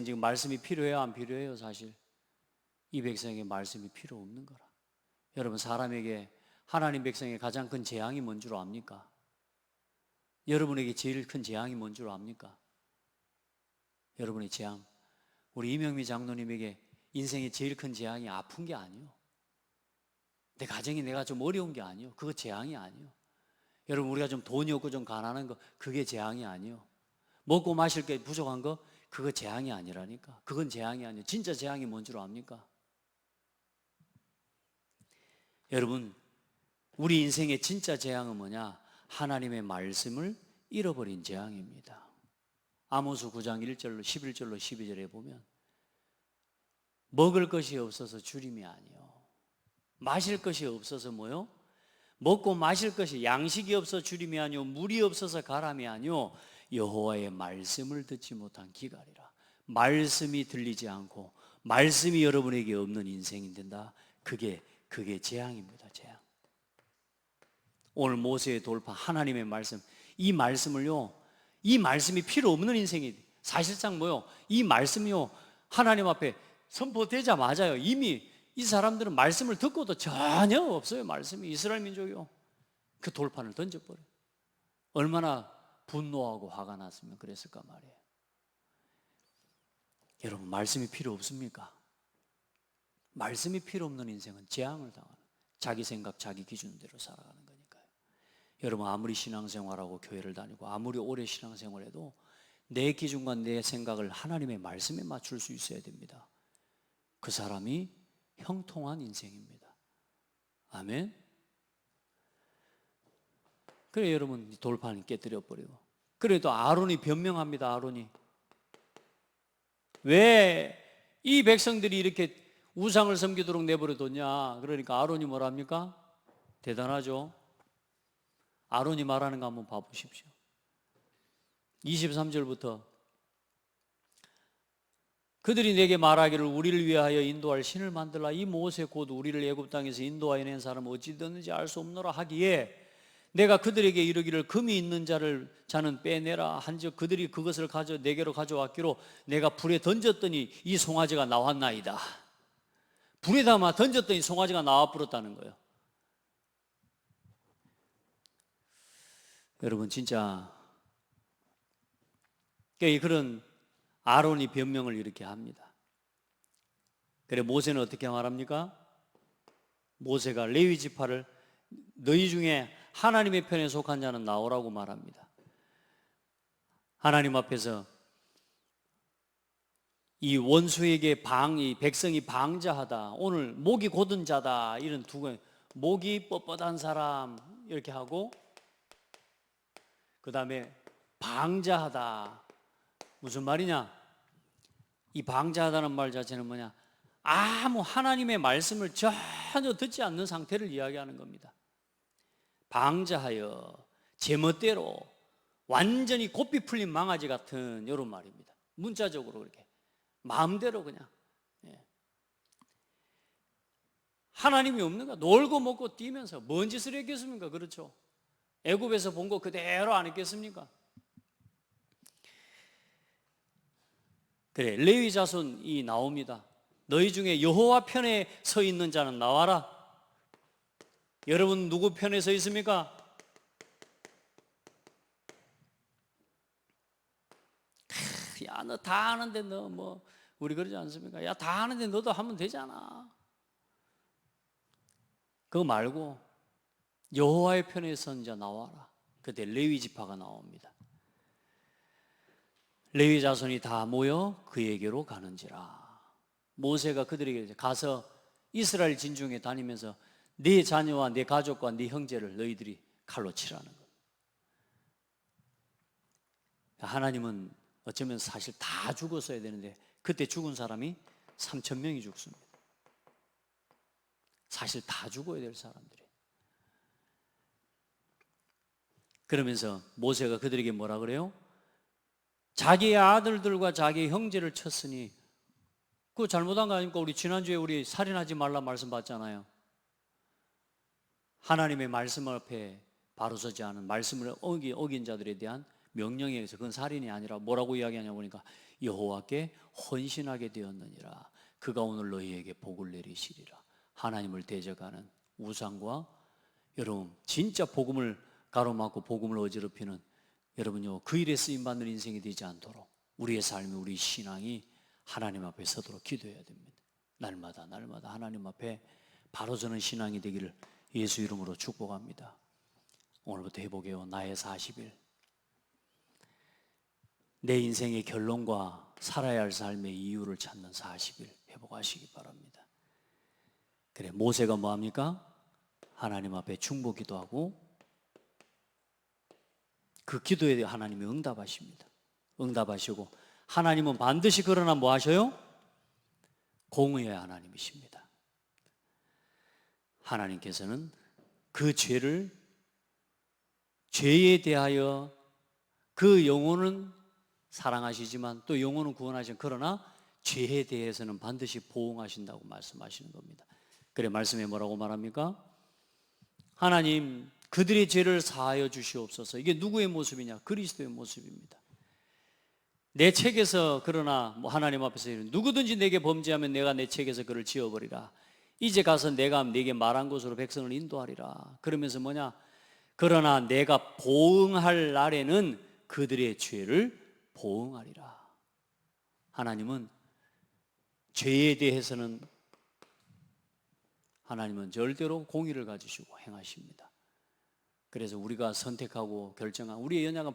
지금 말씀이 필요해요, 안 필요해요? 사실 이 백성에게 말씀이 필요 없는 거라. 여러분, 사람에게, 하나님 백성의 가장 큰 재앙이 뭔 줄 압니까? 여러분에게 제일 큰 재앙이 뭔 줄 압니까? 여러분의 재앙, 우리 이명미 장로님에게 인생의 제일 큰 재앙이 아픈 게 아니요, 내 가정이 내가 좀 어려운 게 아니요, 그거 재앙이 아니요. 여러분, 우리가 좀 돈이 없고 좀 가난한 거, 그게 재앙이 아니요. 먹고 마실 게 부족한 거, 그거 재앙이 아니라니까. 그건 재앙이 아니에요. 진짜 재앙이 뭔 줄 압니까? 여러분, 우리 인생의 진짜 재앙은 뭐냐? 하나님의 말씀을 잃어버린 재앙입니다. 아모스 9장 1절로 11절로 12절에 보면 먹을 것이 없어서 주림이 아니요, 마실 것이 없어서 뭐요? 먹고 마실 것이, 양식이 없어 주림이 아니요, 물이 없어서 가람이 아니요, 여호와의 말씀을 듣지 못한 기갈이라. 말씀이 들리지 않고 말씀이 여러분에게 없는 인생이 된다. 그게 재앙입니다. 재앙. 오늘 모세의 돌파, 하나님의 말씀, 이 말씀을요, 이 말씀이 필요 없는 인생이, 사실상 뭐요, 이 말씀이요 하나님 앞에 선포되자마자요 이미 이 사람들은 말씀을 듣고도 전혀 없어요. 말씀이, 이스라엘 민족이요, 그 돌판을 던져버려요. 얼마나 분노하고 화가 났으면 그랬을까 말이에요. 여러분, 말씀이 필요 없습니까? 말씀이 필요 없는 인생은 재앙을 당하는, 자기 생각 자기 기준대로 살아가는 거니까요. 여러분, 아무리 신앙생활하고 교회를 다니고 아무리 오래 신앙생활해도 내 기준과 내 생각을 하나님의 말씀에 맞출 수 있어야 됩니다. 그 사람이 형통한 인생입니다. 아멘. 그래, 여러분, 돌판을 깨뜨려 버리고. 그래도 아론이 변명합니다. 아론이 왜 이 백성들이 이렇게 우상을 섬기도록 내버려뒀냐. 그러니까 아론이 뭐랍니까? 대단하죠. 아론이 말하는 거 한번 봐보십시오. 23절부터 그들이 내게 말하기를 우리를 위하여 인도할 신을 만들라. 이 모세 곧 우리를 애굽 땅에서 인도하여 낸 사람은 어찌 되었는지 알 수 없노라 하기에 내가 그들에게 이르기를 금이 있는 자는 빼내라 한즉 그들이 그것을 내게로 가져왔기로 내가 불에 던졌더니 이 송아지가 나왔나이다. 불에 담아 던졌더니 송아지가 나와 불었다는 거예요. 여러분 진짜 그런 아론이 변명을 이렇게 합니다. 그래 모세는 어떻게 말합니까? 모세가 레위 지파를 너희 중에 하나님의 편에 속한 자는 나오라고 말합니다. 하나님 앞에서 이 원수에게 이 백성이 방자하다, 오늘 목이 곧은 자다, 이런 목이 뻣뻣한 사람 이렇게 하고, 그 다음에 방자하다. 무슨 말이냐? 이 방자하다는 말 자체는 뭐냐? 아무 하나님의 말씀을 전혀 듣지 않는 상태를 이야기하는 겁니다. 방자하여 제멋대로 완전히 고삐 풀린 망아지 같은 이런 말입니다. 문자적으로 그렇게 마음대로 그냥 하나님이 없는가? 놀고 먹고 뛰면서 뭔 짓을 했겠습니까? 그렇죠? 애굽에서 본 거 그대로 안 했겠습니까? 그래 레위 자손이 나옵니다. 너희 중에 여호와 편에 서 있는 자는 나와라. 여러분 누구 편에 서 있습니까? 야, 너 다 아는데 너 뭐 우리 그러지 않습니까? 야, 다 아는데 너도 하면 되잖아. 그거 말고 여호와의 편에 선 자 나와라. 그때 레위 지파가 나옵니다. 레위 자손이 다 모여 그에게로 가는지라. 모세가 그들에게 가서 이스라엘 진중에 다니면서 네 자녀와 네 가족과 네 형제를 너희들이 칼로 치라는 것. 하나님은 어쩌면 사실 다 죽었어야 되는데 그때 죽은 사람이 3,000명이 죽습니다. 사실 다 죽어야 될 사람들이. 그러면서 모세가 그들에게 뭐라 그래요? 자기의 아들들과 자기의 형제를 쳤으니 그거 잘못한 거 아닙니까? 우리 지난주에 우리 살인하지 말라 말씀 받잖아요. 하나님의 말씀 앞에 바로 서지 않은 말씀을 어긴 자들에 대한 명령에 의해서 그건 살인이 아니라 뭐라고 이야기하냐 보니까 여호와께 헌신하게 되었느니라. 그가 오늘 너희에게 복을 내리시리라. 하나님을 대적하는 우상과 여러분 진짜 복음을 가로막고 복음을 어지럽히는 여러분요 그 일에 쓰임받는 인생이 되지 않도록 우리의 삶이 우리 신앙이 하나님 앞에 서도록 기도해야 됩니다. 날마다 하나님 앞에 바로 서는 신앙이 되기를 예수 이름으로 축복합니다. 오늘부터 해보게요. 나의 40일 내 인생의 결론과 살아야 할 삶의 이유를 찾는 40일 회복하시기 바랍니다. 그래 모세가 뭐합니까? 하나님 앞에 중보 기도하고 그 기도에 하나님이 응답하십니다. 응답하시고 하나님은 반드시 그러나 뭐 하셔요? 공의의 하나님이십니다. 하나님께서는 그 죄에 대하여 그 영혼은 사랑하시지만 또 영혼은 구원하시는 그러나 죄에 대해서는 반드시 보응하신다고 말씀하시는 겁니다. 그래 말씀에 뭐라고 말합니까? 하나님 그들의 죄를 사하여 주시옵소서. 이게 누구의 모습이냐? 그리스도의 모습입니다. 내 책에서 그러나 뭐 하나님 앞에서 누구든지 내게 범죄하면 내가 내 책에서 그를 지워버리라. 이제 가서 내가 네게 말한 곳으로 백성을 인도하리라. 그러면서 뭐냐? 그러나 내가 보응할 날에는 그들의 죄를 보응하리라. 하나님은 죄에 대해서는 하나님은 절대로 공의를 가지시고 행하십니다. 그래서 우리가 선택하고 결정한 우리의 연약한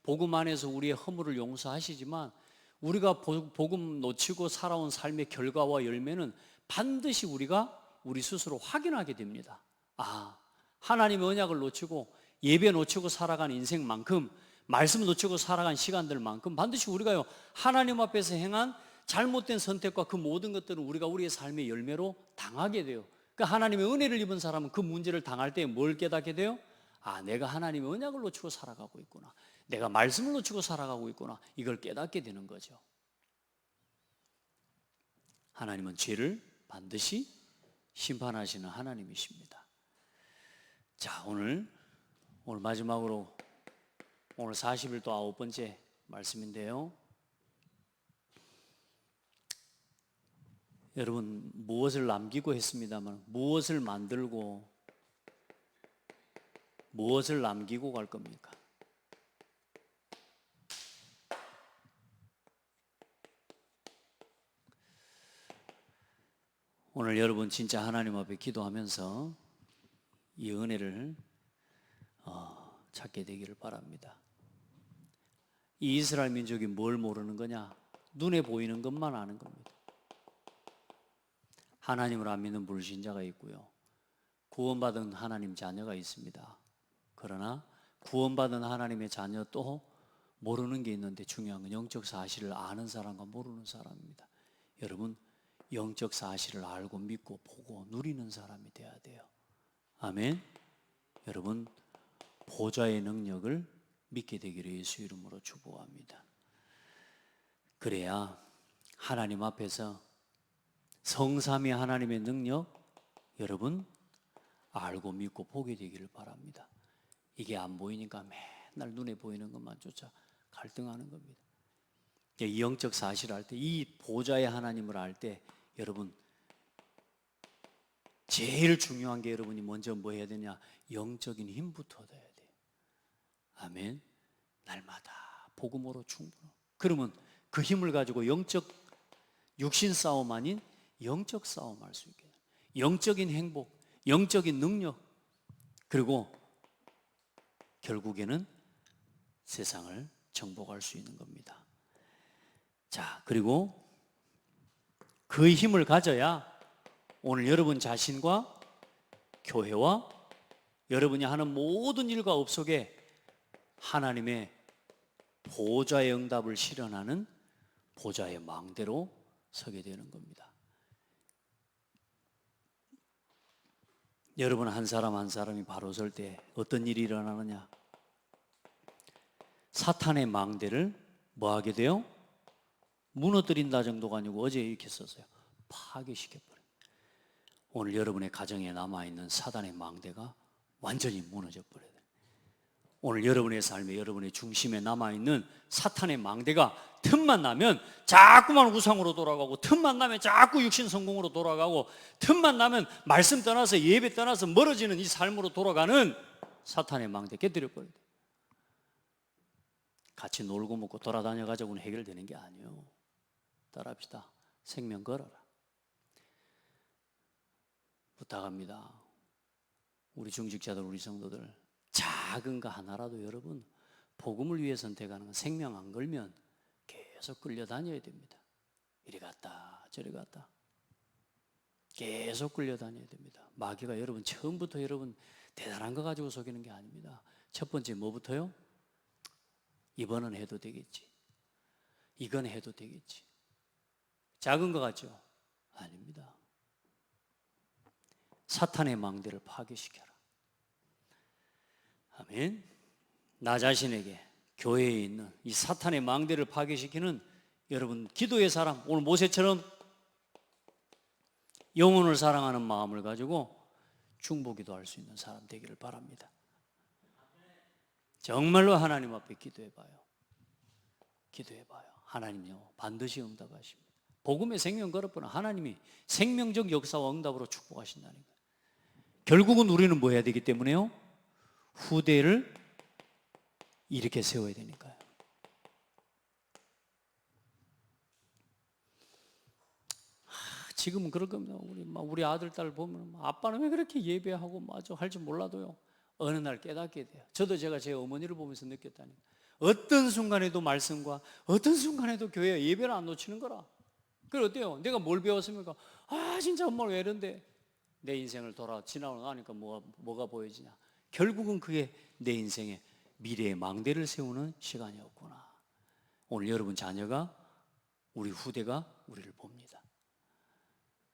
복음 안에서 우리의 허물을 용서하시지만 우리가 복음 놓치고 살아온 삶의 결과와 열매는 반드시 우리가 우리 스스로 확인하게 됩니다. 아, 하나님의 언약을 놓치고 예배 놓치고 살아간 인생만큼 말씀 놓치고 살아간 시간들만큼 반드시 우리가요 하나님 앞에서 행한 잘못된 선택과 그 모든 것들은 우리가 우리의 삶의 열매로 당하게 돼요. 그러니까 하나님의 은혜를 입은 사람은 그 문제를 당할 때 뭘 깨닫게 돼요? 아, 내가 하나님의 언약을 놓치고 살아가고 있구나, 내가 말씀을 놓치고 살아가고 있구나, 이걸 깨닫게 되는 거죠. 하나님은 죄를 반드시 심판하시는 하나님이십니다. 자, 오늘 마지막으로 오늘 40일 또 9번째 말씀인데요. 여러분, 무엇을 남기고 했습니다만 무엇을 만들고 무엇을 남기고 갈 겁니까? 오늘 여러분 진짜 하나님 앞에 기도하면서 이 은혜를 찾게 되기를 바랍니다. 이 이스라엘 민족이 뭘 모르는 거냐? 눈에 보이는 것만 아는 겁니다. 하나님을 안 믿는 불신자가 있고요, 구원받은 하나님 자녀가 있습니다. 그러나 구원받은 하나님의 자녀 또 모르는 게 있는데, 중요한 건 영적 사실을 아는 사람과 모르는 사람입니다. 여러분, 영적 사실을 알고 믿고 보고 누리는 사람이 돼야 돼요. 아멘. 여러분, 보좌의 능력을 믿게 되기를 예수 이름으로 축복합니다. 그래야 하나님 앞에서 성삼위 하나님의 능력 여러분 알고 믿고 보게 되기를 바랍니다. 이게 안 보이니까 맨날 눈에 보이는 것만 쫓아 갈등하는 겁니다. 이 영적 사실을 알 때, 이 보좌의 하나님을 알 때 여러분 제일 중요한 게 여러분이 먼저 뭐 해야 되냐? 영적인 힘부터 얻어야 돼요. 아멘. 날마다 복음으로 충분해. 그러면 그 힘을 가지고 영적 육신 싸움 아닌 영적 싸움 할 수 있게 돼요. 영적인 행복, 영적인 능력, 그리고 결국에는 세상을 정복할 수 있는 겁니다. 자, 그리고 그 힘을 가져야 오늘 여러분 자신과 교회와 여러분이 하는 모든 일과 업 속에 하나님의 보좌의 응답을 실현하는 보좌의 망대로 서게 되는 겁니다. 여러분 한 사람 한 사람이 바로 설 때 어떤 일이 일어나느냐? 사탄의 망대를 뭐 하게 돼요? 무너뜨린다 정도가 아니고 어제 이렇게 썼어요. 파괴시켜버려요. 오늘 여러분의 가정에 남아있는 사단의 망대가 완전히 무너져 버려요. 오늘 여러분의 삶에 여러분의 중심에 남아있는 사탄의 망대가 틈만 나면 자꾸만 우상으로 돌아가고, 틈만 나면 자꾸 육신 성공으로 돌아가고, 틈만 나면 말씀 떠나서 예배 떠나서 멀어지는 이 삶으로 돌아가는 사탄의 망대 깨뜨려 버려요. 같이 놀고 먹고 돌아다녀 가지고는 해결되는 게 아니에요. 따라합시다. 생명 걸어라. 부탁합니다. 우리 중직자들, 우리 성도들, 작은 거 하나라도 여러분 복음을 위해 선택하는 건 생명 안 걸면 계속 끌려다녀야 됩니다. 이리 갔다 저리 갔다 계속 끌려다녀야 됩니다. 마귀가 여러분 처음부터 여러분 대단한 거 가지고 속이는 게 아닙니다. 첫 번째 뭐부터요? 이번은 해도 되겠지, 이건 해도 되겠지. 작은 거 같죠? 아닙니다. 사탄의 망대를 파괴시켜라. 아멘. 나 자신에게 교회에 있는 이 사탄의 망대를 파괴시키는 여러분 기도의 사람, 오늘 모세처럼 영혼을 사랑하는 마음을 가지고 중보기도 할 수 있는 사람 되기를 바랍니다. 정말로 하나님 앞에 기도해봐요. 기도해봐요. 하나님요 반드시 응답하십니다. 복음의 생명 걸어보는 하나님이 생명적 역사와 응답으로 축복하신다는 거예요. 결국은 우리는 뭐 해야 되기 때문에요? 후대를 이렇게 세워야 되니까요. 지금은 그럴 겁니다. 우리 아들, 딸 보면 아빠는 왜 그렇게 예배하고 마저 할지 몰라도요, 어느 날 깨닫게 돼요. 저도 제가 제 어머니를 보면서 느꼈다니까. 어떤 순간에도 말씀과 어떤 순간에도 교회 예배를 안 놓치는 거라. 그래 어때요? 내가 뭘 배웠습니까? 아 진짜 엄마는 왜 이런데? 내 인생을 지나고 나니까 뭐가 보여지냐? 결국은 그게 내 인생의 미래의 망대를 세우는 시간이었구나. 오늘 여러분 자녀가, 우리 후대가 우리를 봅니다.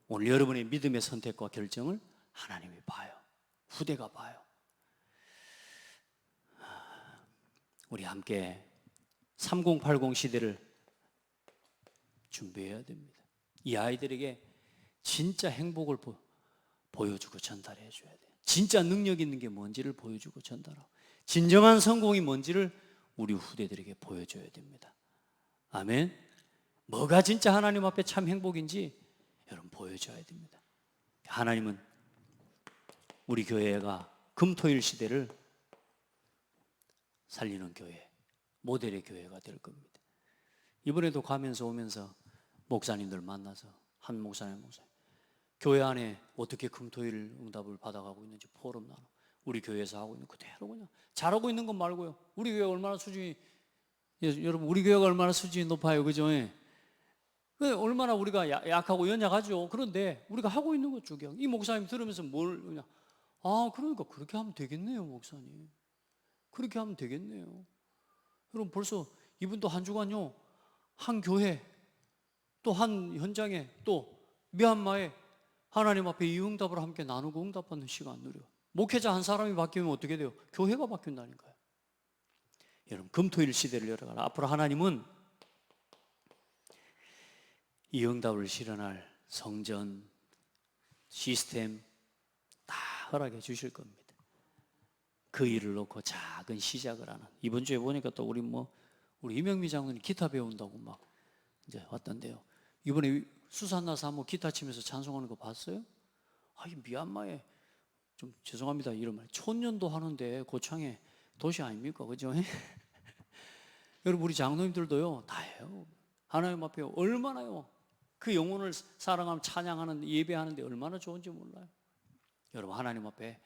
오늘 여러분의 믿음의 선택과 결정을 하나님이 봐요. 후대가 봐요. 우리 함께 3080 시대를 준비해야 됩니다. 이 아이들에게 진짜 행복을 보여주고 전달해 줘야 돼요. 진짜 능력 있는 게 뭔지를 보여주고 전달하고, 진정한 성공이 뭔지를 우리 후대들에게 보여줘야 됩니다. 아멘. 뭐가 진짜 하나님 앞에 참 행복인지 여러분 보여줘야 됩니다. 하나님은 우리 교회가 금토일 시대를 살리는 교회, 모델의 교회가 될 겁니다. 이번에도 가면서 오면서 목사님들 만나서 한 목사님 교회 안에 어떻게 금토일 응답을 받아가고 있는지 포럼 나눠. 우리 교회에서 하고 있는 그대로 그냥 잘하고 있는 것 말고요. 우리 교회가 얼마나 수준이, 여러분 우리 교회가 얼마나 수준이 높아요, 그죠? 얼마나 우리가 약하고 연약하죠. 그런데 우리가 하고 있는 것 중에 이 목사님 들으면서 뭘 그냥, 아 그러니까 그렇게 하면 되겠네요, 목사님. 그렇게 하면 되겠네요. 여러분 벌써 이분도 한 주간요, 한 교회 또 한 현장에 또 미얀마에 하나님 앞에 이 응답을 함께 나누고 응답받는 시간 누려. 목회자 한 사람이 바뀌면 어떻게 돼요? 교회가 바뀐다니까요. 여러분 금토일 시대를 열어가라. 앞으로 하나님은 이 응답을 실현할 성전, 시스템 다 허락해 주실 겁니다. 그 일을 놓고 작은 시작을 하는. 이번 주에 보니까 또 우리 이명미 장로님 기타 배운다고 막 이제 왔던데요. 이번에 수산나 사모 기타 치면서 찬송하는 거 봤어요? 이 미얀마에 좀 죄송합니다 이런 말 촌년도 하는데 고창에 도시 아닙니까, 그죠? 여러분 우리 장로님들도요 다 해요. 하나님 앞에 얼마나요 그 영혼을 사랑하면 찬양하는 예배하는데 얼마나 좋은지 몰라요. 여러분 하나님 앞에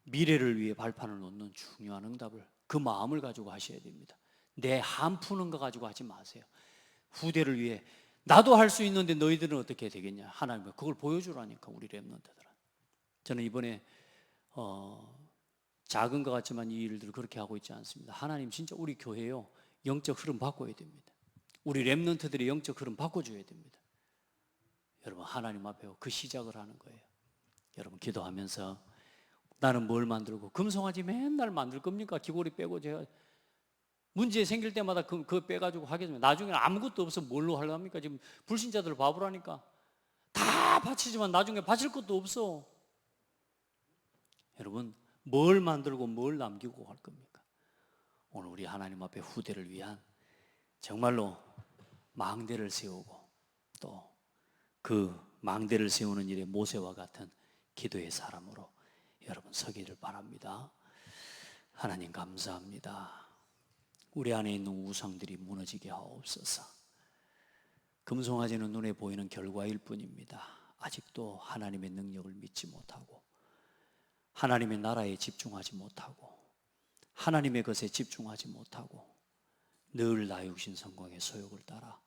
미래를 위해 발판을 놓는 중요한 응답을 그 마음을 가지고 하셔야 됩니다. 내 한 푸는 거 가지고 하지 마세요. 후대를 위해 나도 할 수 있는데 너희들은 어떻게 되겠냐. 하나님은 그걸 보여주라니까 우리 렘넌트들은. 저는 이번에 작은 것 같지만 이 일들을 그렇게 하고 있지 않습니다. 하나님 진짜 우리 교회요 영적 흐름 바꿔야 됩니다. 우리 렘넌트들의 영적 흐름 바꿔줘야 됩니다. 여러분 하나님 앞에 그 시작을 하는 거예요. 여러분 기도하면서 나는 뭘 만들고, 금송아지 맨날 만들 겁니까? 귀고리 빼고 제가 문제 생길 때마다 그거 빼가지고 하겠습니다. 나중에는 아무것도 없어 뭘로 하려합니까? 지금 불신자들 바보라니까. 다 바치지만 나중에 바칠 것도 없어. 여러분 뭘 만들고 뭘 남기고 할 겁니까? 오늘 우리 하나님 앞에 후대를 위한 정말로 망대를 세우고 또 그 망대를 세우는 일에 모세와 같은 기도의 사람으로 여러분 서기를 바랍니다. 하나님 감사합니다. 우리 안에 있는 우상들이 무너지게 하옵소서. 금송아지는 눈에 보이는 결과일 뿐입니다. 아직도 하나님의 능력을 믿지 못하고 하나님의 나라에 집중하지 못하고 하나님의 것에 집중하지 못하고 늘 나육신 성공의 소욕을 따라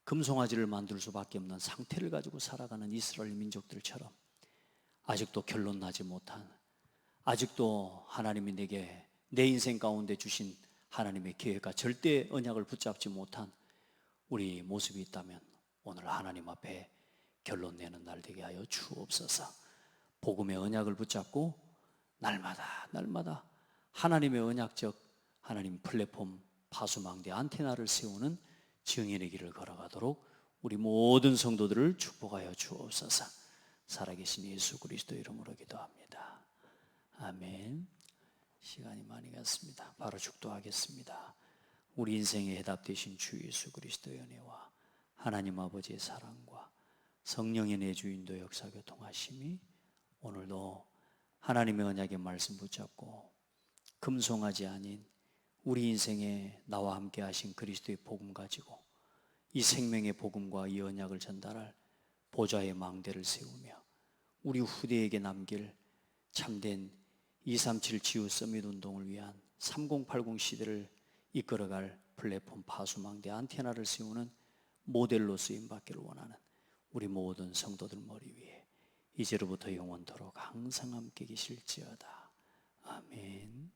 금송아지를 만들 수밖에 없는 상태를 가지고 살아가는 이스라엘 민족들처럼 아직도 결론 나지 못한, 아직도 하나님이 내게 내 인생 가운데 주신 하나님의 계획과 절대 언약을 붙잡지 못한 우리 모습이 있다면 오늘 하나님 앞에 결론 내는 날 되게 하여 주옵소서. 복음의 언약을 붙잡고 날마다 하나님의 언약적 하나님 플랫폼 파수망대 안테나를 세우는 증인의 길을 걸어가도록 우리 모든 성도들을 축복하여 주옵소서. 살아계신 예수 그리스도 이름으로 기도합니다. 아멘. 시간이 많이 갔습니다. 바로 축도하겠습니다. 우리 인생의 해답 되신 주 예수 그리스도의 은혜와 하나님 아버지의 사랑과 성령의 내주인도 역사 교통하심이 오늘도 하나님의 언약의 말씀 붙잡고 금송아지 아닌 우리 인생에 나와 함께 하신 그리스도의 복음 가지고 이 생명의 복음과 이 언약을 전달할 보좌의 망대를 세우며 우리 후대에게 남길 참된 237 지우 서밋 운동을 위한 3080 시대를 이끌어갈 플랫폼 파수망대 안테나를 세우는 모델로 쓰임받기를 원하는 우리 모든 성도들 머리 위에 이제로부터 영원토록 항상 함께 계실지어다. 아멘.